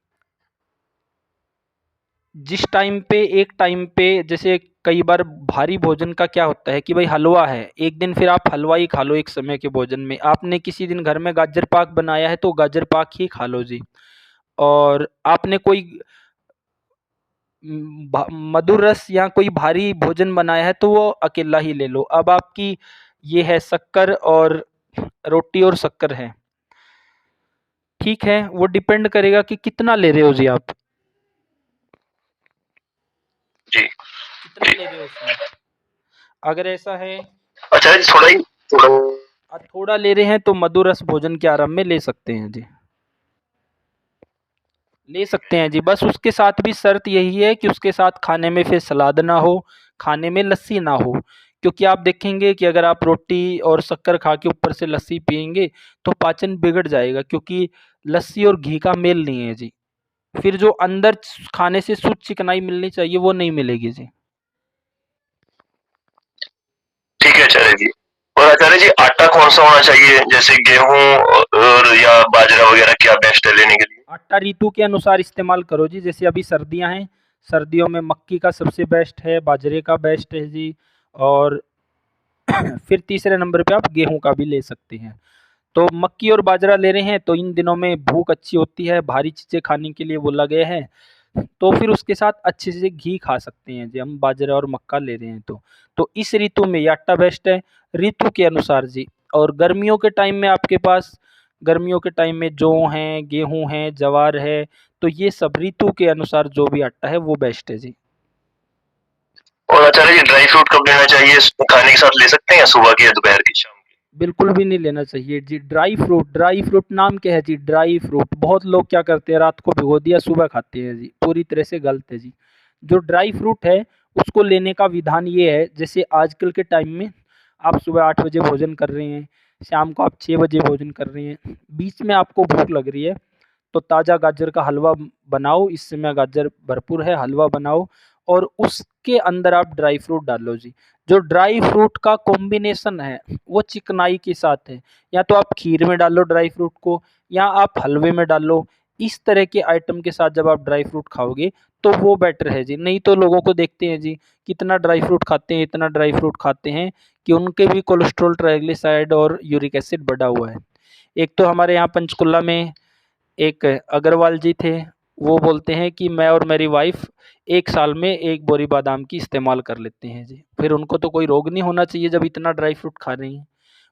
जिस टाइम पे, एक टाइम पे, जैसे कई बार भारी भोजन का क्या होता है कि भाई हलवा है, एक दिन फिर आप हलवा ही खा लो एक समय के भोजन में। आपने किसी दिन घर में गाजर पाक बनाया है तो गाजर पाक ही खा लो जी। और आपने कोई मधुर रस या कोई भारी भोजन बनाया है तो वो अकेला ही ले लो। अब आपकी ये है शक्कर और रोटी और शक्कर है, ठीक है, वो डिपेंड करेगा कि कितना ले रहे हो जी आप, जी। कितना ले रहे हो उसमें। अगर ऐसा है आचार्य जी, थोड़ा आप थोड़ा ले रहे हैं तो मधुर रस भोजन के आरंभ में ले सकते हैं जी, ले सकते हैं जी। बस उसके साथ भी शर्त यही है कि उसके साथ खाने में फिर सलाद ना हो, खाने में लस्सी ना हो। क्योंकि आप देखेंगे कि अगर आप रोटी और शक्कर खा के ऊपर से लस्सी पिएंगे तो पाचन बिगड़ जाएगा, क्योंकि लस्सी और घी का मेल नहीं है जी। फिर जो अंदर खाने से शुद्ध चिकनाई मिलनी चाहिए वो नहीं मिलेगी जी। ठीक है आचार्य जी। और आचार्य जी आटा कौन सा होना चाहिए, जैसे गेहूं और या बाजरा वगैरह, क्या बेस्ट है लेने के लिए? आटा ऋतु के अनुसार इस्तेमाल करो जी। जैसे अभी सर्दियां हैं, सर्दियों में मक्की का सबसे बेस्ट है, बाजरे का बेस्ट है जी। और फिर तीसरे नंबर पे आप गेहूं का भी ले सकते हैं। तो मक्की और बाजरा ले रहे हैं तो इन दिनों में भूख अच्छी होती है, भारी चीज़ें खाने के लिए बोला गया है। तो फिर उसके साथ अच्छे से घी खा सकते हैं जी, हम बाजरा और मक्का ले रहे हैं तो इस ऋतु में ये आटा बेस्ट है, ऋतु के अनुसार जी। और गर्मियों के टाइम में आपके पास, गर्मियों के टाइम में जौ हैं, गेहूँ हैं, ज्वार है, तो ये सब ऋतु के अनुसार जो भी आटा है वो बेस्ट है जी। और आचार्य जी ड्राई फ्रूट कब लेना चाहिए, खाने के साथ ले सकते हैं या सुबह की या दोपहर की, शाम की? बिल्कुल भी नहीं लेना चाहिए जी। ड्राई फ्रूट नाम क्या है जी, ड्राई फ्रूट। बहुत लोग क्या करते हैं, रात को भिगो दिया सुबह खाते हैं जी, पूरी तरह से गलत है जी। जो ड्राई फ्रूट है उसको लेने का विधान ये है, जैसे आजकल के टाइम में आप सुबह 8 बजे भोजन कर रहे हैं, शाम को आप 6 बजे भोजन कर रहे हैं, बीच में आपको भूख लग रही है, तो ताज़ा गाजर का हलवा बनाओ, इस समय गाजर भरपूर है, हलवा बनाओ और उसके अंदर आप ड्राई फ्रूट डालो जी। जो ड्राई फ्रूट का कॉम्बिनेशन है वो चिकनाई के साथ है, या तो आप खीर में डालो ड्राई फ्रूट को, या आप हलवे में डालो। इस तरह के आइटम के साथ जब आप ड्राई फ्रूट खाओगे तो वो बेटर है जी। नहीं तो लोगों को देखते हैं जी, कितना ड्राई फ्रूट खाते हैं, इतना ड्राई फ्रूट खाते हैं कि उनके भी कोलेस्ट्रॉल, ट्राइग्लिसराइड और यूरिक एसिड बढ़ा हुआ है। एक तो हमारे यहाँ पंचकुला में एक अग्रवाल जी थे, वो बोलते हैं कि मैं और मेरी वाइफ 1 साल में 1 बोरी बादाम की इस्तेमाल कर लेते हैं जी। फिर उनको तो कोई रोग नहीं होना चाहिए जब इतना ड्राई फ्रूट खा रही हैं।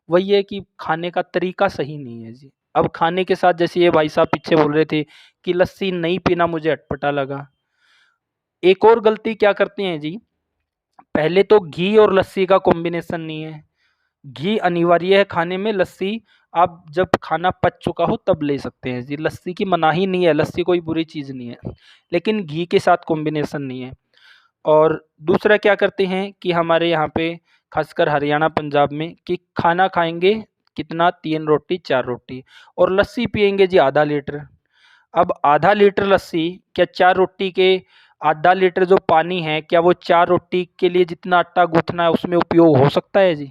वही है कि खाने का तरीका सही नहीं है जी। अब खाने के साथ जैसे ये भाई साहब पीछे बोल रहे थे कि लस्सी नहीं पीना मुझे अटपटा लगा। एक और गलती क्या करते हैं जी, पहले तो घी और लस्सी का कॉम्बिनेशन नहीं है। घी अनिवार्य है खाने में, लस्सी आप जब खाना पच चुका हो तब ले सकते हैं जी। लस्सी की मनाही नहीं है, लस्सी कोई बुरी चीज़ नहीं है, लेकिन घी के साथ कॉम्बिनेशन नहीं है। और दूसरा क्या करते हैं कि हमारे यहाँ पे खासकर हरियाणा पंजाब में कि खाना खाएंगे कितना, 3 रोटी 4 रोटी, और लस्सी पियेंगे जी आधा लीटर। अब आधा लीटर लस्सी, क्या 4 रोटी के आधा लीटर जो पानी है, क्या वो 4 रोटी के लिए जितना आटा गूँथना है उसमें उपयोग हो सकता है जी?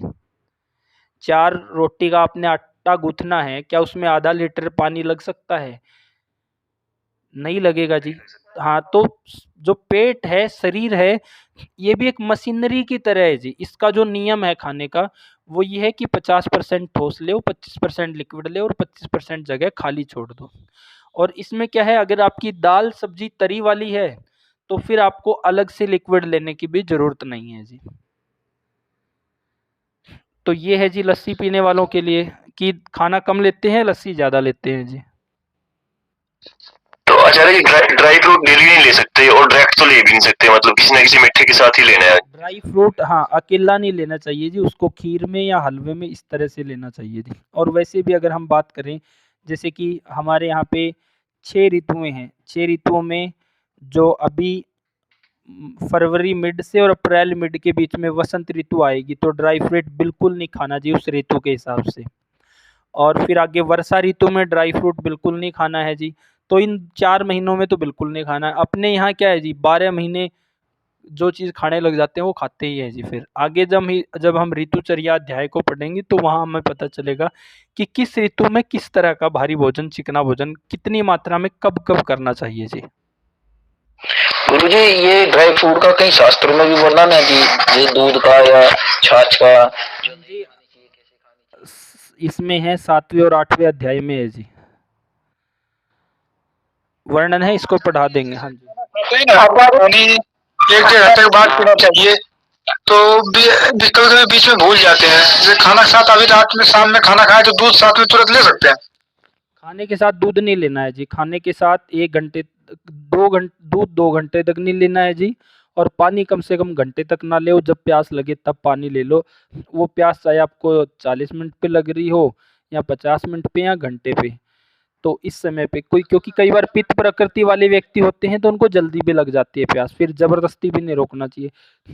4 रोटी का आपने आटा गूँथना है, क्या उसमें आधा लीटर पानी लग सकता है? नहीं लगेगा जी। हाँ, तो जो पेट है, शरीर है, ये भी एक मशीनरी की तरह है जी। इसका जो नियम है खाने का, वो ये है कि 50% ठोस ले, 25% लिक्विड ले और 25% जगह खाली छोड़ दो। और इसमें क्या है, अगर आपकी दाल सब्जी तरी वाली है तो फिर आपको अलग से लिक्विड लेने की भी ज़रूरत नहीं है जी। तो ये है जी लस्सी पीने वालों के लिए कि खाना कम लेते हैं, लस्सी ज़्यादा लेते हैं जी। तो आचार्य जी ड्राई फ्रूट डेली नहीं ले सकते और डायरेक्ट तो ले भी नहीं सकते, मतलब किसी ना किसी मीठे के साथ ही लेना है? ड्राई फ्रूट हाँ, अकेला नहीं लेना चाहिए जी, उसको खीर में या हलवे में इस तरह से लेना चाहिए जी। और वैसे भी अगर हम बात करें, जैसे कि हमारे यहाँ पे 6 ऋतुएँ हैं, 6 ऋतुओं में जो अभी फरवरी मिड से और अप्रैल मिड के बीच में वसंत ऋतु आएगी, तो ड्राई फ्रूट बिल्कुल नहीं खाना जी उस ऋतु के हिसाब से। और फिर आगे वर्षा ऋतु में ड्राई फ्रूट बिल्कुल नहीं खाना है जी। तो इन 4 महीनों में तो बिल्कुल नहीं खाना है। अपने यहाँ क्या है जी, 12 महीने जो चीज़ खाने लग जाते हैं वो खाते ही हैं जी। फिर आगे जब हम ऋतुचर्या अध्याय को पढ़ेंगे तो वहाँ हमें पता चलेगा कि किस ऋतु में किस तरह का भारी भोजन, चिकना भोजन कितनी मात्रा में कब-कब करना चाहिए जी। गुरुजी ये ड्राई फ्रूट का कहीं शास्त्रों में भी वर्णन है कि ये दूध का या छाछ का? जी, इसमें है 7वें और 8वें अध्याय में है जी, वर्णन है, इसको पढ़ा देंगे। हाँ जी। पानी 1 डेढ़ घंटे के बाद पीना चाहिए, तो कभी कभी बीच में भूल जाते हैं, जैसे खाना के साथ अभी रात में शाम में खाना खाए तो दूध साथ में तुरंत ले सकते हैं? खाने के साथ दूध नहीं लेना है जी। खाने के साथ 1 घंटे 2 घंटे दूध 2 घंटे तक नहीं लेना है जी। और पानी कम से कम घंटे तक ना ले, जब प्यास लगे तब पानी ले लो। वो प्यास चाहे आपको 40 मिनट पे लग रही हो या 50 मिनट पे या घंटे पे। तो इस समय पे कोई, क्योंकि कई बार पित्त प्रकृति वाले व्यक्ति होते हैं तो उनको जल्दी भी लग जाती है प्यास, फिर ज़बरदस्ती भी नहीं रोकना चाहिए।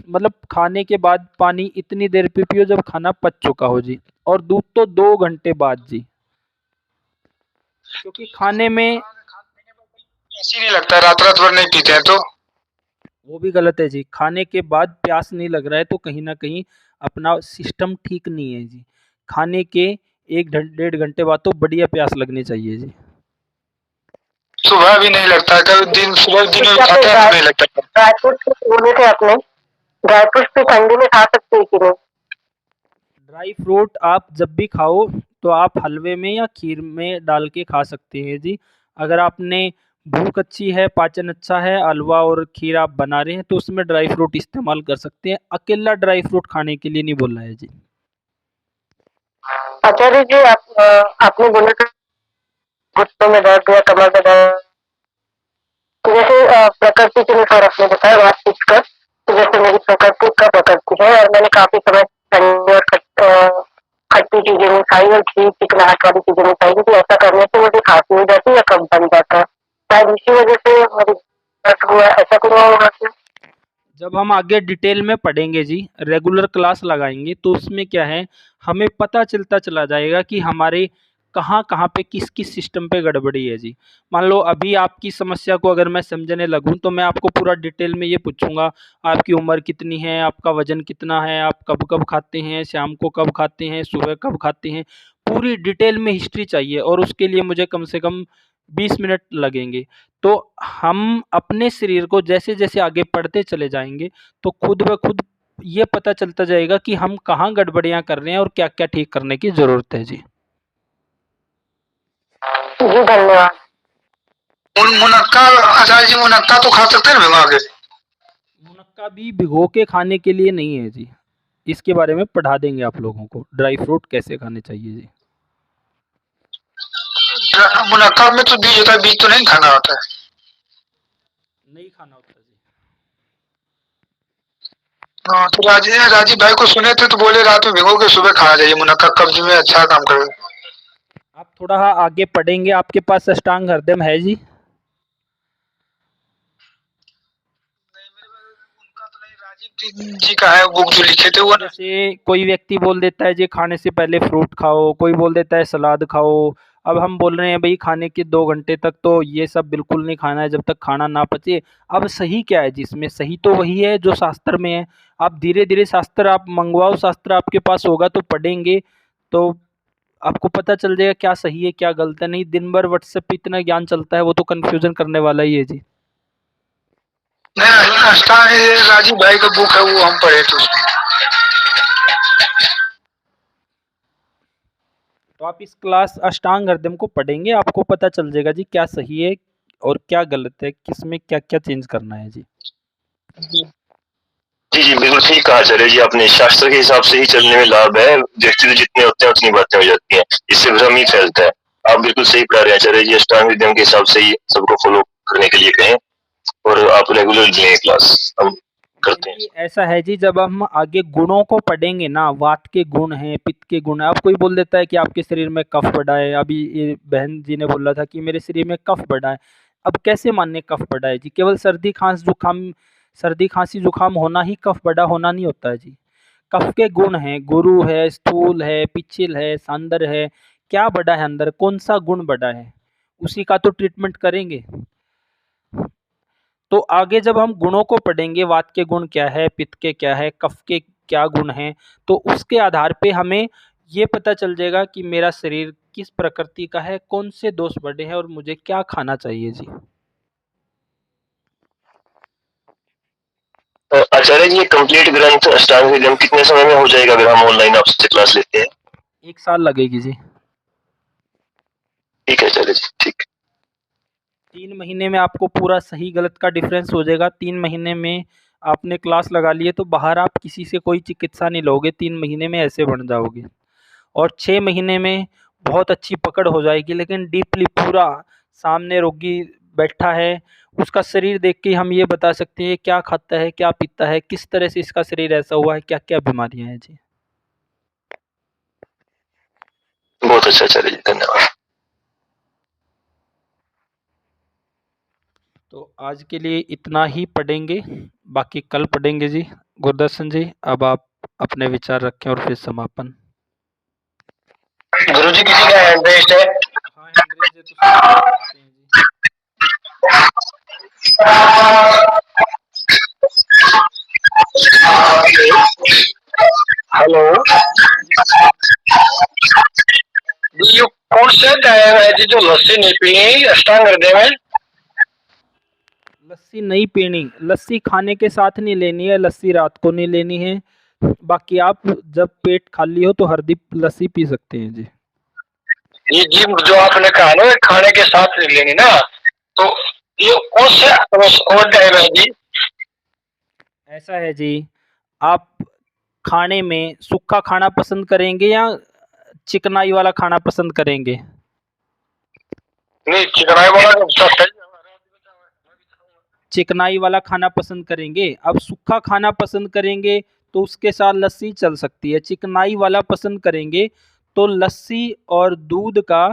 मतलब खाने के बाद पानी इतनी देर पे पियो जब खाना पच चुका हो जी। और दूध तो 2 घंटे बाद जी। क्योंकि खाने में ऐसे ही नहीं लगता, रात रात भर नहीं पीते हैं तो? वो भी गलत है जी। खाने के बाद प्यास नहीं लग रहा है तो कहीं न कहीं अपना सिस्टम ठीक नहीं है जी। खाने के 1 डेढ़ घंटे बाद तो बढ़िया प्यास लगनी चाहिए जी। सुबह भी नहीं लगता, कभी दिन सुबह दिन में खाते हैं तो नहीं लगता। ड्राई फ्रूट्स बोले थे आपने, ड्राई फ्रूट्स भी ठंडी में खा सकते हैं कि नहीं? ड्राई फ्रूट आप जब भी खाओ तो आप हलवे में या खीर में डाल के खा सकते हैं जी। अगर आपने भूख अच्छी है, पाचन अच्छा है, हलवा और खीर आप बना रहे हैं तो उसमें ड्राई फ्रूट इस्तेमाल कर सकते हैं। अकेला ड्राई फ्रूट खाने के लिए नहीं बोला है जी। आचार्य जी, आपने बोला था घुटनों में दर्द या कमर में दर्द, तो जैसे प्रकृति के अनुसार आपने बताया बात सीखकर, तो जैसे मेरी प्रकृति का प्रकृति है और मैंने काफी समय ठंडी और खट्टी चीजें नहीं खाई और घी चिकनाहट वाली चीजें नहीं खाई, क्योंकि ऐसा करने से मुझे खांसी हो जाती है या कब बन जाता है, शायद इसी वजह से मेरी दर्द हुआ, ऐसा कुछ होगा क्या? जब हम आगे डिटेल में पढ़ेंगे जी, रेगुलर क्लास लगाएंगे तो उसमें क्या है, हमें पता चलता चला जाएगा कि हमारे कहाँ-कहाँ पे किस-किस सिस्टम पे गड़बड़ी है जी। मान लो अभी आपकी समस्या को अगर मैं समझने लगूँ तो मैं आपको पूरा डिटेल में ये पूछूँगा, आपकी उम्र कितनी है, आपका वज़न कितना है, आप कब-कब खाते हैं, शाम को कब खाते हैं, सुबह कब खाते हैं, पूरी डिटेल में हिस्ट्री चाहिए और उसके लिए मुझे कम से कम 20 मिनट लगेंगे। तो हम अपने शरीर को जैसे-जैसे आगे पढ़ते चले जाएँगे, तो खुद ब खुद ये पता चलता जाएगा कि हम कहाँ गड़बड़ियाँ कर रहे हैं और क्या-क्या ठीक करने की ज़रूरत है। जी। जी धन्यवाद। मुनक्का, आचार्य जी मुनक्का तो खा सकते हैं ना भिगो के? मुनक्का भी भिगो के खाने के लिए नहीं है जी। इसके बारे में पढ़ा देंगे आप लोगों को, ड्राई फ्रूट कैसे खाने चाहिए जी। मुनक्का में तो बीज होता है, बीज तो नहीं खाना होता है? नहीं खाना होता जी। हाँ, तो राजीव भाई को सुने थे तो बोले रात में भिगो के सुबह खाना चाहिए, मुनक्का कब्ज में अच्छा काम करेगा। आप थोड़ा आगे पढ़ेंगे, आपके पास अष्टांग हृदय है जी? राजीव जी का है बुक जो लिखे थे वो ना। जैसे कोई व्यक्ति बोल देता है जी खाने से पहले फ्रूट खाओ, कोई बोल देता है सलाद खाओ। अब हम बोल रहे हैं भई खाने के 2 घंटे तक तो ये सब बिल्कुल नहीं खाना है जब तक खाना ना पचे। अब सही क्या है जी इसमें? सही तो वही है जो शास्त्र में है। आप धीरे-धीरे शास्त्र आप मँगवाओ, शास्त्र आपके पास होगा तो पढ़ेंगे, तो आपको पता चल जाएगा क्या सही है, क्या गलत है। नहीं दिन भर व्हाट्सएप पे इतना ज्ञान चलता है, वो तो कन्फ्यूज़न करने वाला ही है जी। नहीं, अष्टांग राजीव भाई का बुक है वो हम पढ़े थे उसमें। तो आप इस क्लास अष्टांग हृदय को पढ़ेंगे, आपको पता चल जाएगा जी क्या सही है और क्या गलत है, किसमें क्या-क्या चेंज करना है जी। जी, जी, बिल्कुल सही कहा आचार्य जी आपने। शास्त्र के हिसाब से ही चलने में लाभ है। व्यक्ति तो जितने होते हैं उतनी बातें हो जाती हैं। इससे भ्रम ही फैलता है। आप बिल्कुल सही पढ़ा रहे हैं आचार्य जी। अष्टांग हृदय के हिसाब से ही सबको फॉलो करने के लिए कहें और आप रेगुलर लें क्लास। हम करते हैं। देखिए ऐसा है जी, जब हम आगे गुणों को पढ़ेंगे ना, वात के गुण हैं, पित्त के गुण हैं। अब कोई बोल देता है कि आपके शरीर में कफ बढ़ा है, अभी ये बहन जी ने बोला था कि मेरे शरीर में कफ बढ़ा है। अब कैसे माने कफ बढ़ा है जी? केवल सर्दी खांसी जुकाम होना ही कफ बढ़ा होना नहीं होता है जी। कफ के गुण हैं, गुरु है, स्थूल है, पिछिल है, सांदर है। क्या बढ़ा है अंदर, कौन सा गुण बढ़ा है, उसी का तो ट्रीटमेंट करेंगे। तो आगे जब हम गुणों को पढ़ेंगे, वात के गुण क्या है, पित्त के क्या है, कफ के क्या गुण हैं, तो उसके आधार पे हमें ये पता चल जाएगा कि मेरा शरीर किस प्रकृति का है, कौन से दोष बढ़े हैं और मुझे क्या खाना चाहिए जी। आचार्य जी ये कंप्लीट ग्रंथ अष्टांग हृदय कितने समय में हो जाएगा अगर हम ऑनलाइन आपसे क्लास लेते हैं? 1 साल लगेगी जी। ठीक है आचार्य जी, ठीक। 3 महीने में आपको पूरा सही गलत का डिफरेंस हो जाएगा। 3 महीने में आपने क्लास लगा ली है तो बाहर आप किसी से कोई चिकित्सा नहीं लोगे, 3 महीने में ऐसे बन जाओगे। और 6 महीने में बहुत अच्छी पकड़ हो जाएगी, लेकिन डीपली पूरा सामने रोगी बैठा है, उसका शरीर देख के हम ये बता सकते हैं क्या खाता है, क्या पीता है, किस तरह से इसका शरीर ऐसा हुआ है, क्या-क्या बीमारियाँ हैं जी। बहुत अच्छा आचार्य जी, धन्यवाद। तो आज के लिए इतना ही पढ़ेंगे, बाकी कल पढ़ेंगे जी। गुरदर्शन जी, अब आप अपने विचार रखें और फिर समापन। गुरु जी किसी का हैंड रेस्ट है? हाँ, हैंड रेज़ है तो शुरू कर सकते हैं जी। हेलो। हाँ जी, पूछिए। उससे क्या है जी, जो लस्सी नहीं पीनी अष्टांग हृदय में। लस्सी नहीं पीनी, लस्सी खाने के साथ नहीं लेनी है, लस्सी रात को नहीं लेनी है। बाकी आप जब पेट खाली हो तो हरदी लस्सी पी सकते हैं जी। ये जी जो आपने कहा ना खाने के साथ नहीं लेनी ना, तो ये कौन से अध्याय में है जी? ऐसा है जी, आप खाने में सूखा खाना पसंद करेंगे या चिकनाई वाला खाना पसंद करेंगे? नहीं, चिकनाई वाला तो सही है। चिकनाई वाला खाना पसंद करेंगे। अब सूखा खाना पसंद करेंगे तो उसके साथ लस्सी चल सकती है। चिकनाई वाला पसंद करेंगे तो लस्सी और दूध का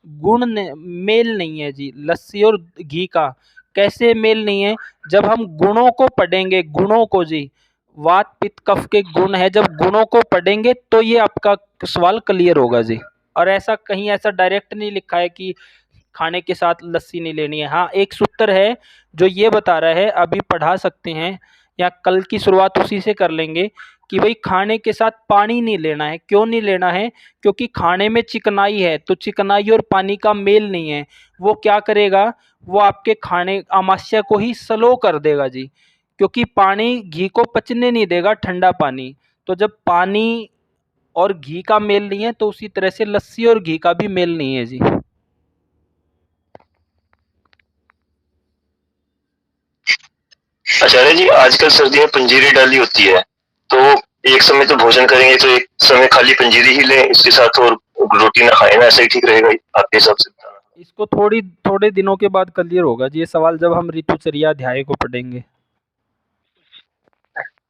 मेल नहीं है जी। लस्सी और घी का कैसे मेल नहीं है? जब हम गुणों को पढ़ेंगे, गुणों को जी, वात पित्त कफ के गुण है, जब गुणों को पढ़ेंगे तो ये आपका सवाल क्लियर होगा जी। और ऐसा कहीं ऐसा डायरेक्ट नहीं लिखा है कि खाने के साथ लस्सी नहीं लेनी है। हाँ, एक सूत्र है जो ये बता रहा है, अभी पढ़ा सकते हैं या कल की शुरुआत उसी से कर लेंगे कि भाई खाने के साथ पानी नहीं लेना है। क्यों नहीं लेना है? क्योंकि खाने में चिकनाई है, तो चिकनाई और पानी का मेल नहीं है। वो क्या करेगा? वो आपके खाने आमाशय को ही स्लो कर देगा जी, क्योंकि पानी घी को पचने नहीं देगा, ठंडा पानी। तो जब पानी और घी का मेल नहीं है तो उसी तरह से लस्सी और घी का भी मेल नहीं है जी। आचार्य जी, आजकल सर्दी में पंजीरी डाली होती है, तो एक समय तो भोजन करेंगे तो एक समय खाली पंजीरी ही लें, इसके साथ और रोटी ना खाएं ना, ऐसा ही ठीक रहेगा आपके हिसाब से? इसको थोड़े दिनों के बाद क्लियर होगा जी ये सवाल, जब हम ऋतुचर्या अध्याय को पढ़ेंगे।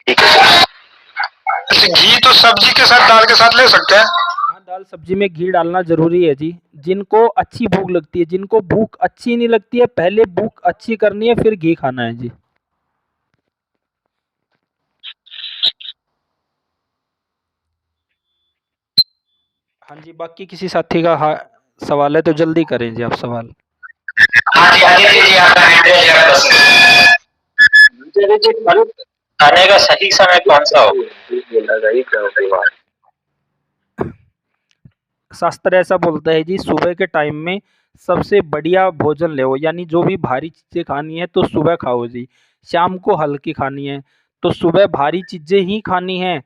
ठीक है। घी तो सब्जी के साथ दाल के साथ ले सकते हैं। हाँ, दाल सब्जी में घी डालना जरूरी है जी। जिनको अच्छी भूख लगती है, जिनको भूख अच्छी नहीं लगती है, पहले भूख अच्छी करनी है फिर घी खाना है जी। हाँ जी, बाकी किसी साथी का सवाल है तो जल्दी करें जी आप सवाल। हाँ जी, आदित्य जी आपका हैंड रेज है, प्रश्न। आदित्य जी, फल खाने का सही समय कौन सा हो? शास्त्र ऐसा बोलता है जी, सुबह के टाइम में सबसे बढ़िया भोजन ले, यानी जो भी भारी चीज़ें खानी है तो सुबह खाओ जी। शाम को हल्की खानी है तो सुबह भारी चीज़ें ही खानी है,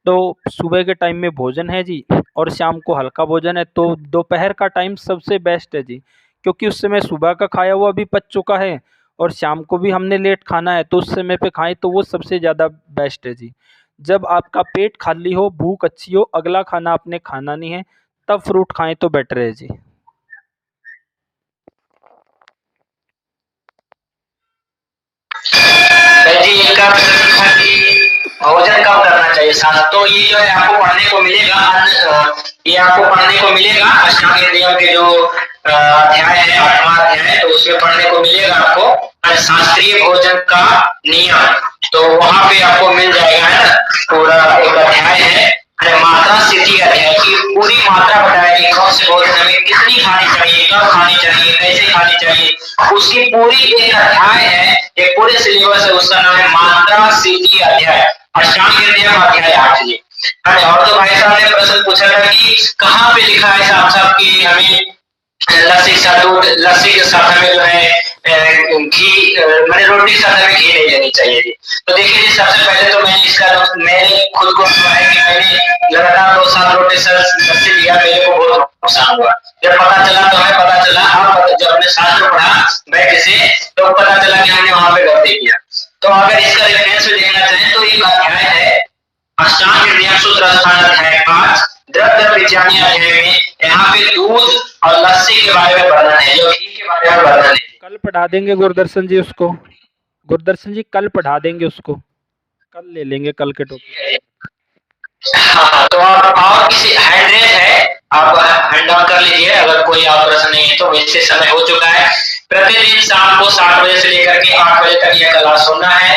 तो सुबह के टाइम में भोजन है जी। और शाम को हल्का भोजन है, तो दोपहर का टाइम सबसे बेस्ट है जी, क्योंकि उस समय सुबह का खाया हुआ भी पच चुका है और शाम को भी हमने लेट खाना है, तो उस समय पे खाएं तो वो सबसे ज़्यादा बेस्ट है जी। जब आपका पेट खाली हो, भूख अच्छी हो, अगला खाना आपने खाना नहीं है, तब फ्रूट खाएं तो बेटर है जी। जी, इनका प्रश्न था कि भोजन कब करना चाहिए साथ, तो ये जो है आपको पढ़ने को मिलेगा, ये आपको पढ़ने को मिलेगा अष्टांग नियम के जो अध्याय है, 8वां अध्याय, तो उसमें पढ़ने को मिलेगा आपको शास्त्रीय भोजन का नियम। तो वहां पे आपको मिल जाएगा, है ना, पूरा एक अध्याय है, मात्रा स्थिति अध्याय की पूरी मात्रा बताएगी, कौन से भोजन हमें कितनी खानी चाहिए, कब खानी चाहिए, कैसे खानी चाहिए, उसकी पूरी एक अध्याय है, एक पूरे सिलेबस है, उसका नाम है मात्रा स्थिति अध्याय, अष्टांग नियम अध्याय 8 जी। और तो भाई साहब ने प्रश्न पूछा था कि कहाँ पे लिखा है साहब साहब कि हमें लस्सी के साथ दूध, लस्सी के साथ हमें जो है घी, मैंने रोटी के साथ हमें घी नहीं लेनी चाहिए जी। तो देखिए जी, सबसे पहले तो मैंने खुद को है कि मैंने लगातार 2 साल रोटी से लस्सी लिया, मेरे को बहुत नुकसान हुआ। जब पता चला तो हमें पता चला, जब हमने शास्त्र पढ़ा बैठ से, तो पता चला कि हमने वहां पे गलती किया। तो अगर इसका रेफरेंस में देखना चाहें तो एक अध्याय है अष्टांग नियम सूत्र स्थान अध्याय 5 द्रव्य विज्ञानी अध्याय में, यहाँ पे दूध और लस्सी के बारे में वर्णन है, जो घी के बारे में वर्णन है। कल पढ़ा देंगे गुरदर्शन जी उसको, गुरदर्शन जी कल पढ़ा देंगे उसको, कल ले लेंगे कल के टॉपिक। हाँ, तो आप और किसी हैंड रेज है, आप हैंड डाउन कर लीजिए अगर कोई और प्रश्न नहीं है तो। वैसे समय हो चुका है, प्रतिदिन शाम को 7 बजे से लेकर के 8 बजे तक यह क्लास सुनना है।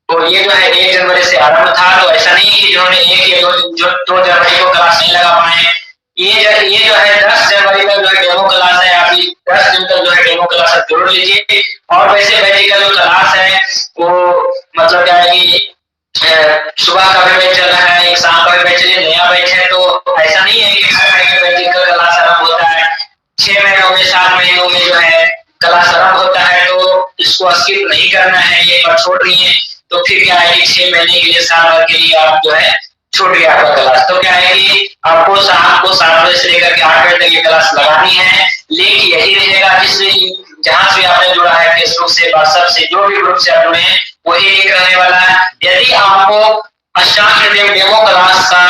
तो ये जो है 1 जनवरी से आरंभ था, तो ऐसा नहीं है कि जिन्होंने 1 या 2 जनवरी को क्लास नहीं लगा पाए, ये जो है 10 जनवरी तक जो है डेमो क्लास है, आप 10 दिन तक जो है डेमो क्लास जरूर लीजिए। और वैसे बैच का जो क्लास है वो मतलब क्या है कि सुबह का भी बैच चल रहा है, एक शाम का भी बैच चलिए, नया बैच है, तो ऐसा नहीं है कि हर बैच का क्लास आरंभ होता है। उसको स्किप नहीं करना है, ये बात छोड़ रही है तो फिर क्या है कि 6 महीने के लिए, साल भर के लिए आप जो है छूट गया आपका क्लास। तो क्या है कि आपको शाम को 7 बजे से लेकर के 8 बजे तक ये क्लास लगानी है। लिंक यही रहेगा, जिससे जहां से आपने जुड़ा है, फेसबुक से, व्हाट्सएप से, जो भी ग्रुप से आप जुड़े हैं वही लिंक रहने वाला है। यदि आपको अष्टांग हृदय डेमो क्लास का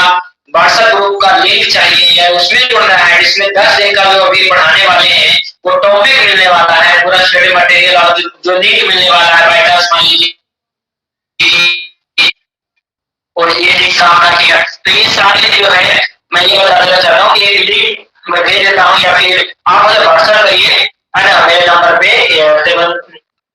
व्हाट्सएप ग्रुप का लिंक चाहिए या उसमें जुड़ना है, जिसमें 10 दिन का जो अभी पढ़ाने वाले हैं वो टॉपिक मिलने वाला है, पूरा स्टडी मटेरियल और जो लिंक मिलने वाला है, राइटर्स मान लीजिए, और ये लिंक काम ना किया तो ये सारे जो है मैं ये बता देना चाहता हूँ कि लिंक मैं भेज देता हूँ, या फिर आप मुझे व्हाट्सएप करिए, है ना, मेरे नंबर पे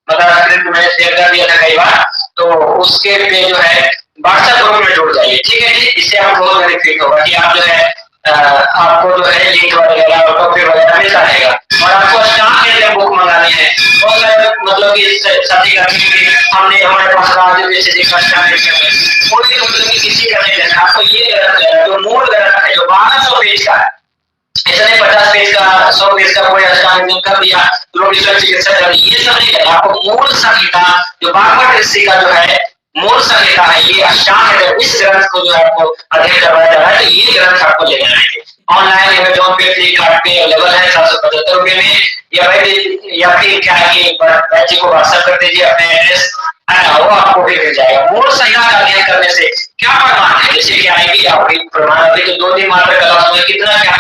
मतलब मैंने शेयर कर दिया था कई बार, तो उसके पे जो है व्हाट्सएप ग्रुप में जुड़ जाइए, ठीक है जी। इससे आपको बहुत बेनिफिट होगा कि आप जो है आपको जो है लिंक वगैरह और टॉपिक वगैरह मिलता रहेगा। और आपको अष्टांग हृदय बुक मंगाने हैं, बहुत सारे मतलब कि साथी हमने हमारे पास अष्टांग हृदय कोई मतलब कि किसी का नहीं लेना, आपको ये जो मूल ग्रंथ है जो 1200 पेज का है, ऐसा नहीं 50 पेज का 100 पेज का कोई अष्टांग हृदय कर दिया लोग चिकित्सा कर, ये सब नहीं करना। आपको मूल संहिता जो भागवत ऋषि का जो है मूल संहिता है, ये अष्टांग हृदय, इस ग्रंथ को जो है आपको अध्ययन करवाया जा रहा है, तो ये ग्रंथ आपको ले जाना है। ऑनलाइन अमेज़न पे, फ्लिपकार्ट पे अवेलेबल है 775 रुपए में, या फिर क्या है कि बच्चे को व्हाट्सएप कर दीजिए अपने एड्रेस, है ना, वो आपको भी मिल जाएगा। मूल संहिता का अध्ययन करने से क्या प्रमाण है, जैसे क्या है कि आपकी प्रमाण अभी तो 2 दिन मात्र क्लास में कितना क्या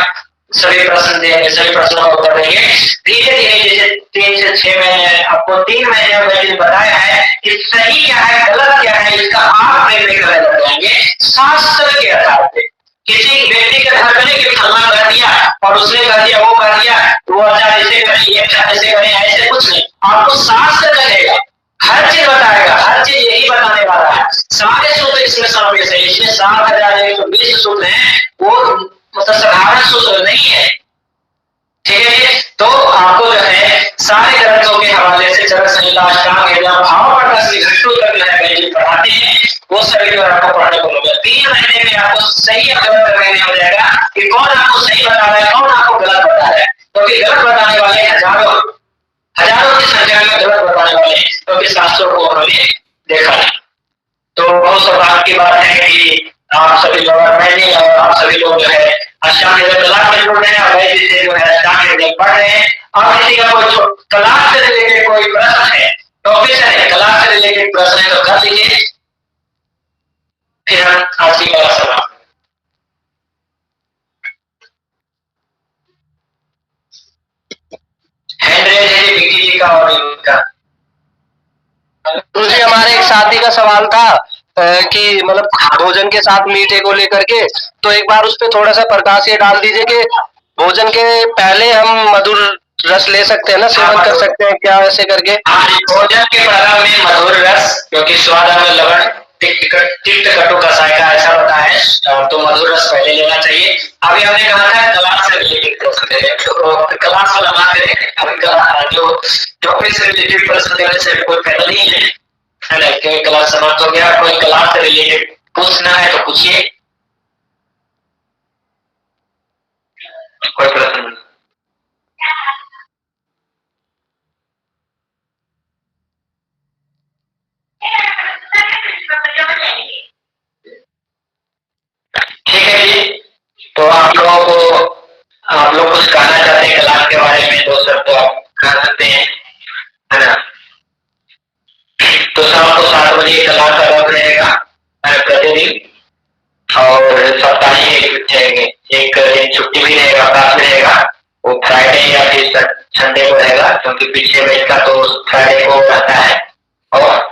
सभी प्रश्न देंगे, सभी प्रश्नों का उत्तर देंगे। धीरे धीरे जैसे 3 से 6 महीने, आपको 3 महीने में मैंने बताया है कि सही क्या है गलत क्या है, इसका आप निर्णय कर जाएंगे शास्त्र के आधार पे। किसी व्यक्ति के घर में कि फलना कर दिया और उसने कर दिया, वो कर दिया, वो अच्छा ऐसे करें, ये अच्छा ऐसे करें, ऐसे कुछ नहीं, आपको शास्त्र कहेगा, हर चीज बताएगा, हर चीज यही बताने वाला है। सारे सूत्र इसमें समावेश है, इसमें 7120 सूत्र हैं, वो मतलब साधारण सूत्र नहीं है, ठीक है। तो आपको जो है सारे ग्रंथों के हवाले से चरक संहिता, अष्टांग हृदय, भाव प्रकाश घट्टू तक जो है पढ़ाते हैं, वो सभी जो आपको पढ़ने को मिलेगा। 3 महीने में आपको सही और गलत करने हो जाएगा कि कौन आपको सही बता रहा है, कौन आपको गलत बता रहा है, क्योंकि गलत बताने वाले हजारों की संख्या में गलत बताने वाले हैं, क्योंकि शास्त्रों को उन्होंने देखा है। तो बहुत सौभाग्य की बात है कि आप सभी लोग, मैंने और आप सभी लोग जो है अष्टांग हृदय क्लास में जुड़ रहे हैं, और वैसे से जो है अष्टांग हृदय पढ़ रहे हैं। अब किसी का कोई क्लास से रिलेटेड कोई प्रश्न है, टॉपिक है, क्लास से रिलेटेड प्रश्न है तो कर लीजिए, फिर हम आज की क्लास समाप्त। हैंड रेज है विकी जी का और इनका। तो जी हमारे एक साथी का सवाल था कि मतलब भोजन के साथ मीठे को लेकर के, तो एक बार उस पर थोड़ा सा प्रकाश ये डाल दीजिए कि भोजन के पहले हम मधुर रस ले सकते हैं ना, सेवन कर सकते हैं क्या, ऐसे करके? भोजन के प्रारंभ में मधुर रस, क्योंकि स्वाद में लवण तिक्त कटु कसाय का ऐसा होता है, तो मधुर रस पहले लेना चाहिए। अभी हमने कहा था क्लास से रिलेटेड प्रश्न है, तो क्लास वाला बात करें, अभी जो टॉपिक से रिलेटेड प्रश्न देने से कोई फायदा नहीं है, है ना, क्योंकि क्लास समाप्त हो गया। कोई क्लास से रिलेटेड पूछना है तो पूछिए, कोई प्रश्न। ठीक है जी, तो आप लोग कुछ कहना चाहते हैं क्लास के बारे में, तो सर तो आप कह सकते हैं, है ना। तो शाम को 7 बजे क्लास का वक्त रहेगा प्रतिदिन, और साप्ताहिक एक दिन छुट्टी भी रहेगा, क्लास भी रहेगा, वो फ्राइडे या फिर संडे को रहेगा, क्योंकि पीछे बैच का तो फ्राइडे को रहता है, और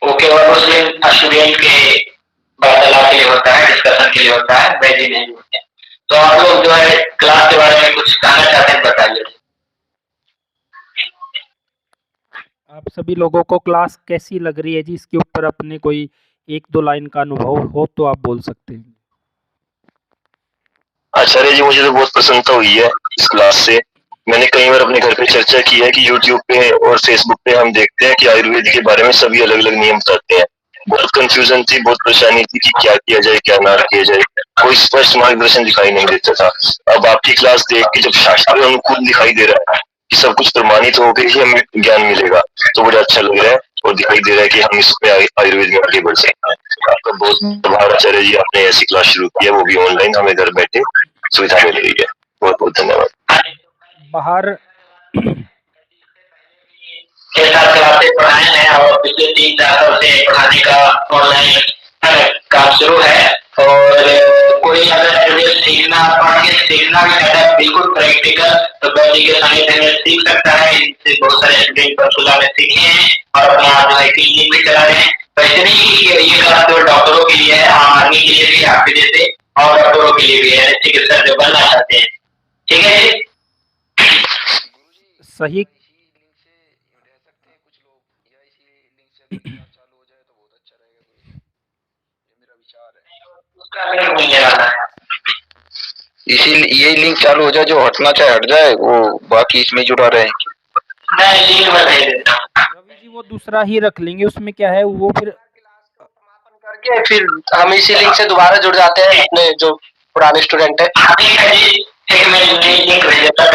वो केवल उस दिन स्टूडेंट के वार्तालाप के लिए होता है, डिस्कशन के लिए होता है, वैसे नहीं होते। तो आप लोग जो है क्लास के बारे में कुछ कहना चाहते हैं बताइए। आप सभी लोगों को क्लास कैसी लग रही है जी, इसके ऊपर अपने कोई 1-2 लाइन का अनुभव हो तो आप बोल सकते हैं। आचार्य जी, मुझे तो बहुत प्रसन्नता हुई है इस क्लास से। मैंने कई बार अपने घर पे चर्चा की है कि यूट्यूब पे और फेसबुक पे हम देखते हैं कि आयुर्वेद के बारे में सभी अलग अलग नियम बताते हैं। बहुत कंफ्यूजन थी, बहुत परेशानी थी कि क्या किया जाए क्या ना किया जाए, कोई स्पष्ट मार्गदर्शन दिखाई नहीं देता था। अब आपकी क्लास देख के जब शास्त्र अनुकूल दिखाई दे रहा है कि सब कुछ प्रमाणित होकर ही हमें ज्ञान मिलेगा। तो मुझे अच्छा लग रहा है और दिखाई दे रहा है कि हम इसमें आयुर्वेद में आगे बढ़ सकते हैं। आपका बहुत आभार आचार्य जी, आपने ऐसी क्लास शुरू की है, वो भी ऑनलाइन, हमें घर बैठे सुविधा मिल रही है। बहुत बहुत धन्यवाद। बाहर के साथ क्लासेस पढ़ाए हैं और पिछले 3-4 साल से पढ़ाने का ऑनलाइन काम शुरू है। और कोई अगर स्टूडेंट सीखना भी चाहता है बिल्कुल प्रैक्टिकल, तो बैठी के सानिध्य में सीख सकता है। इनसे बहुत सारे स्टूडेंट पंचकुला में सीखे हैं और अपने आप जो है क्लिनिक भी चला रहे हैं। वैसे नहीं कि ये क्लास तो डॉक्टरों के लिए है, आम आदमी के लिए भी आप भी देते और डॉक्टरों के लिए भी है, चिकित्सक जो बनना चाहते हैं। ठीक है जी, सही उसका लिंक नहीं लगाना है। इसीलिए यही लिंक चालू हो जाए, जो हटना चाहे हट जाए, वो बाकी इसमें जुड़ा रहे। मैं लिंक में भेज देता हूँ। रवि जी वो दूसरा ही रख लेंगे, उसमें क्या है वो फिर करके फिर हम इसी लिंक से दोबारा जुड़ जाते हैं अपने जो पुराने स्टूडेंट है। ठीक है जी, एक मैं लिंक भेज देता हूँ।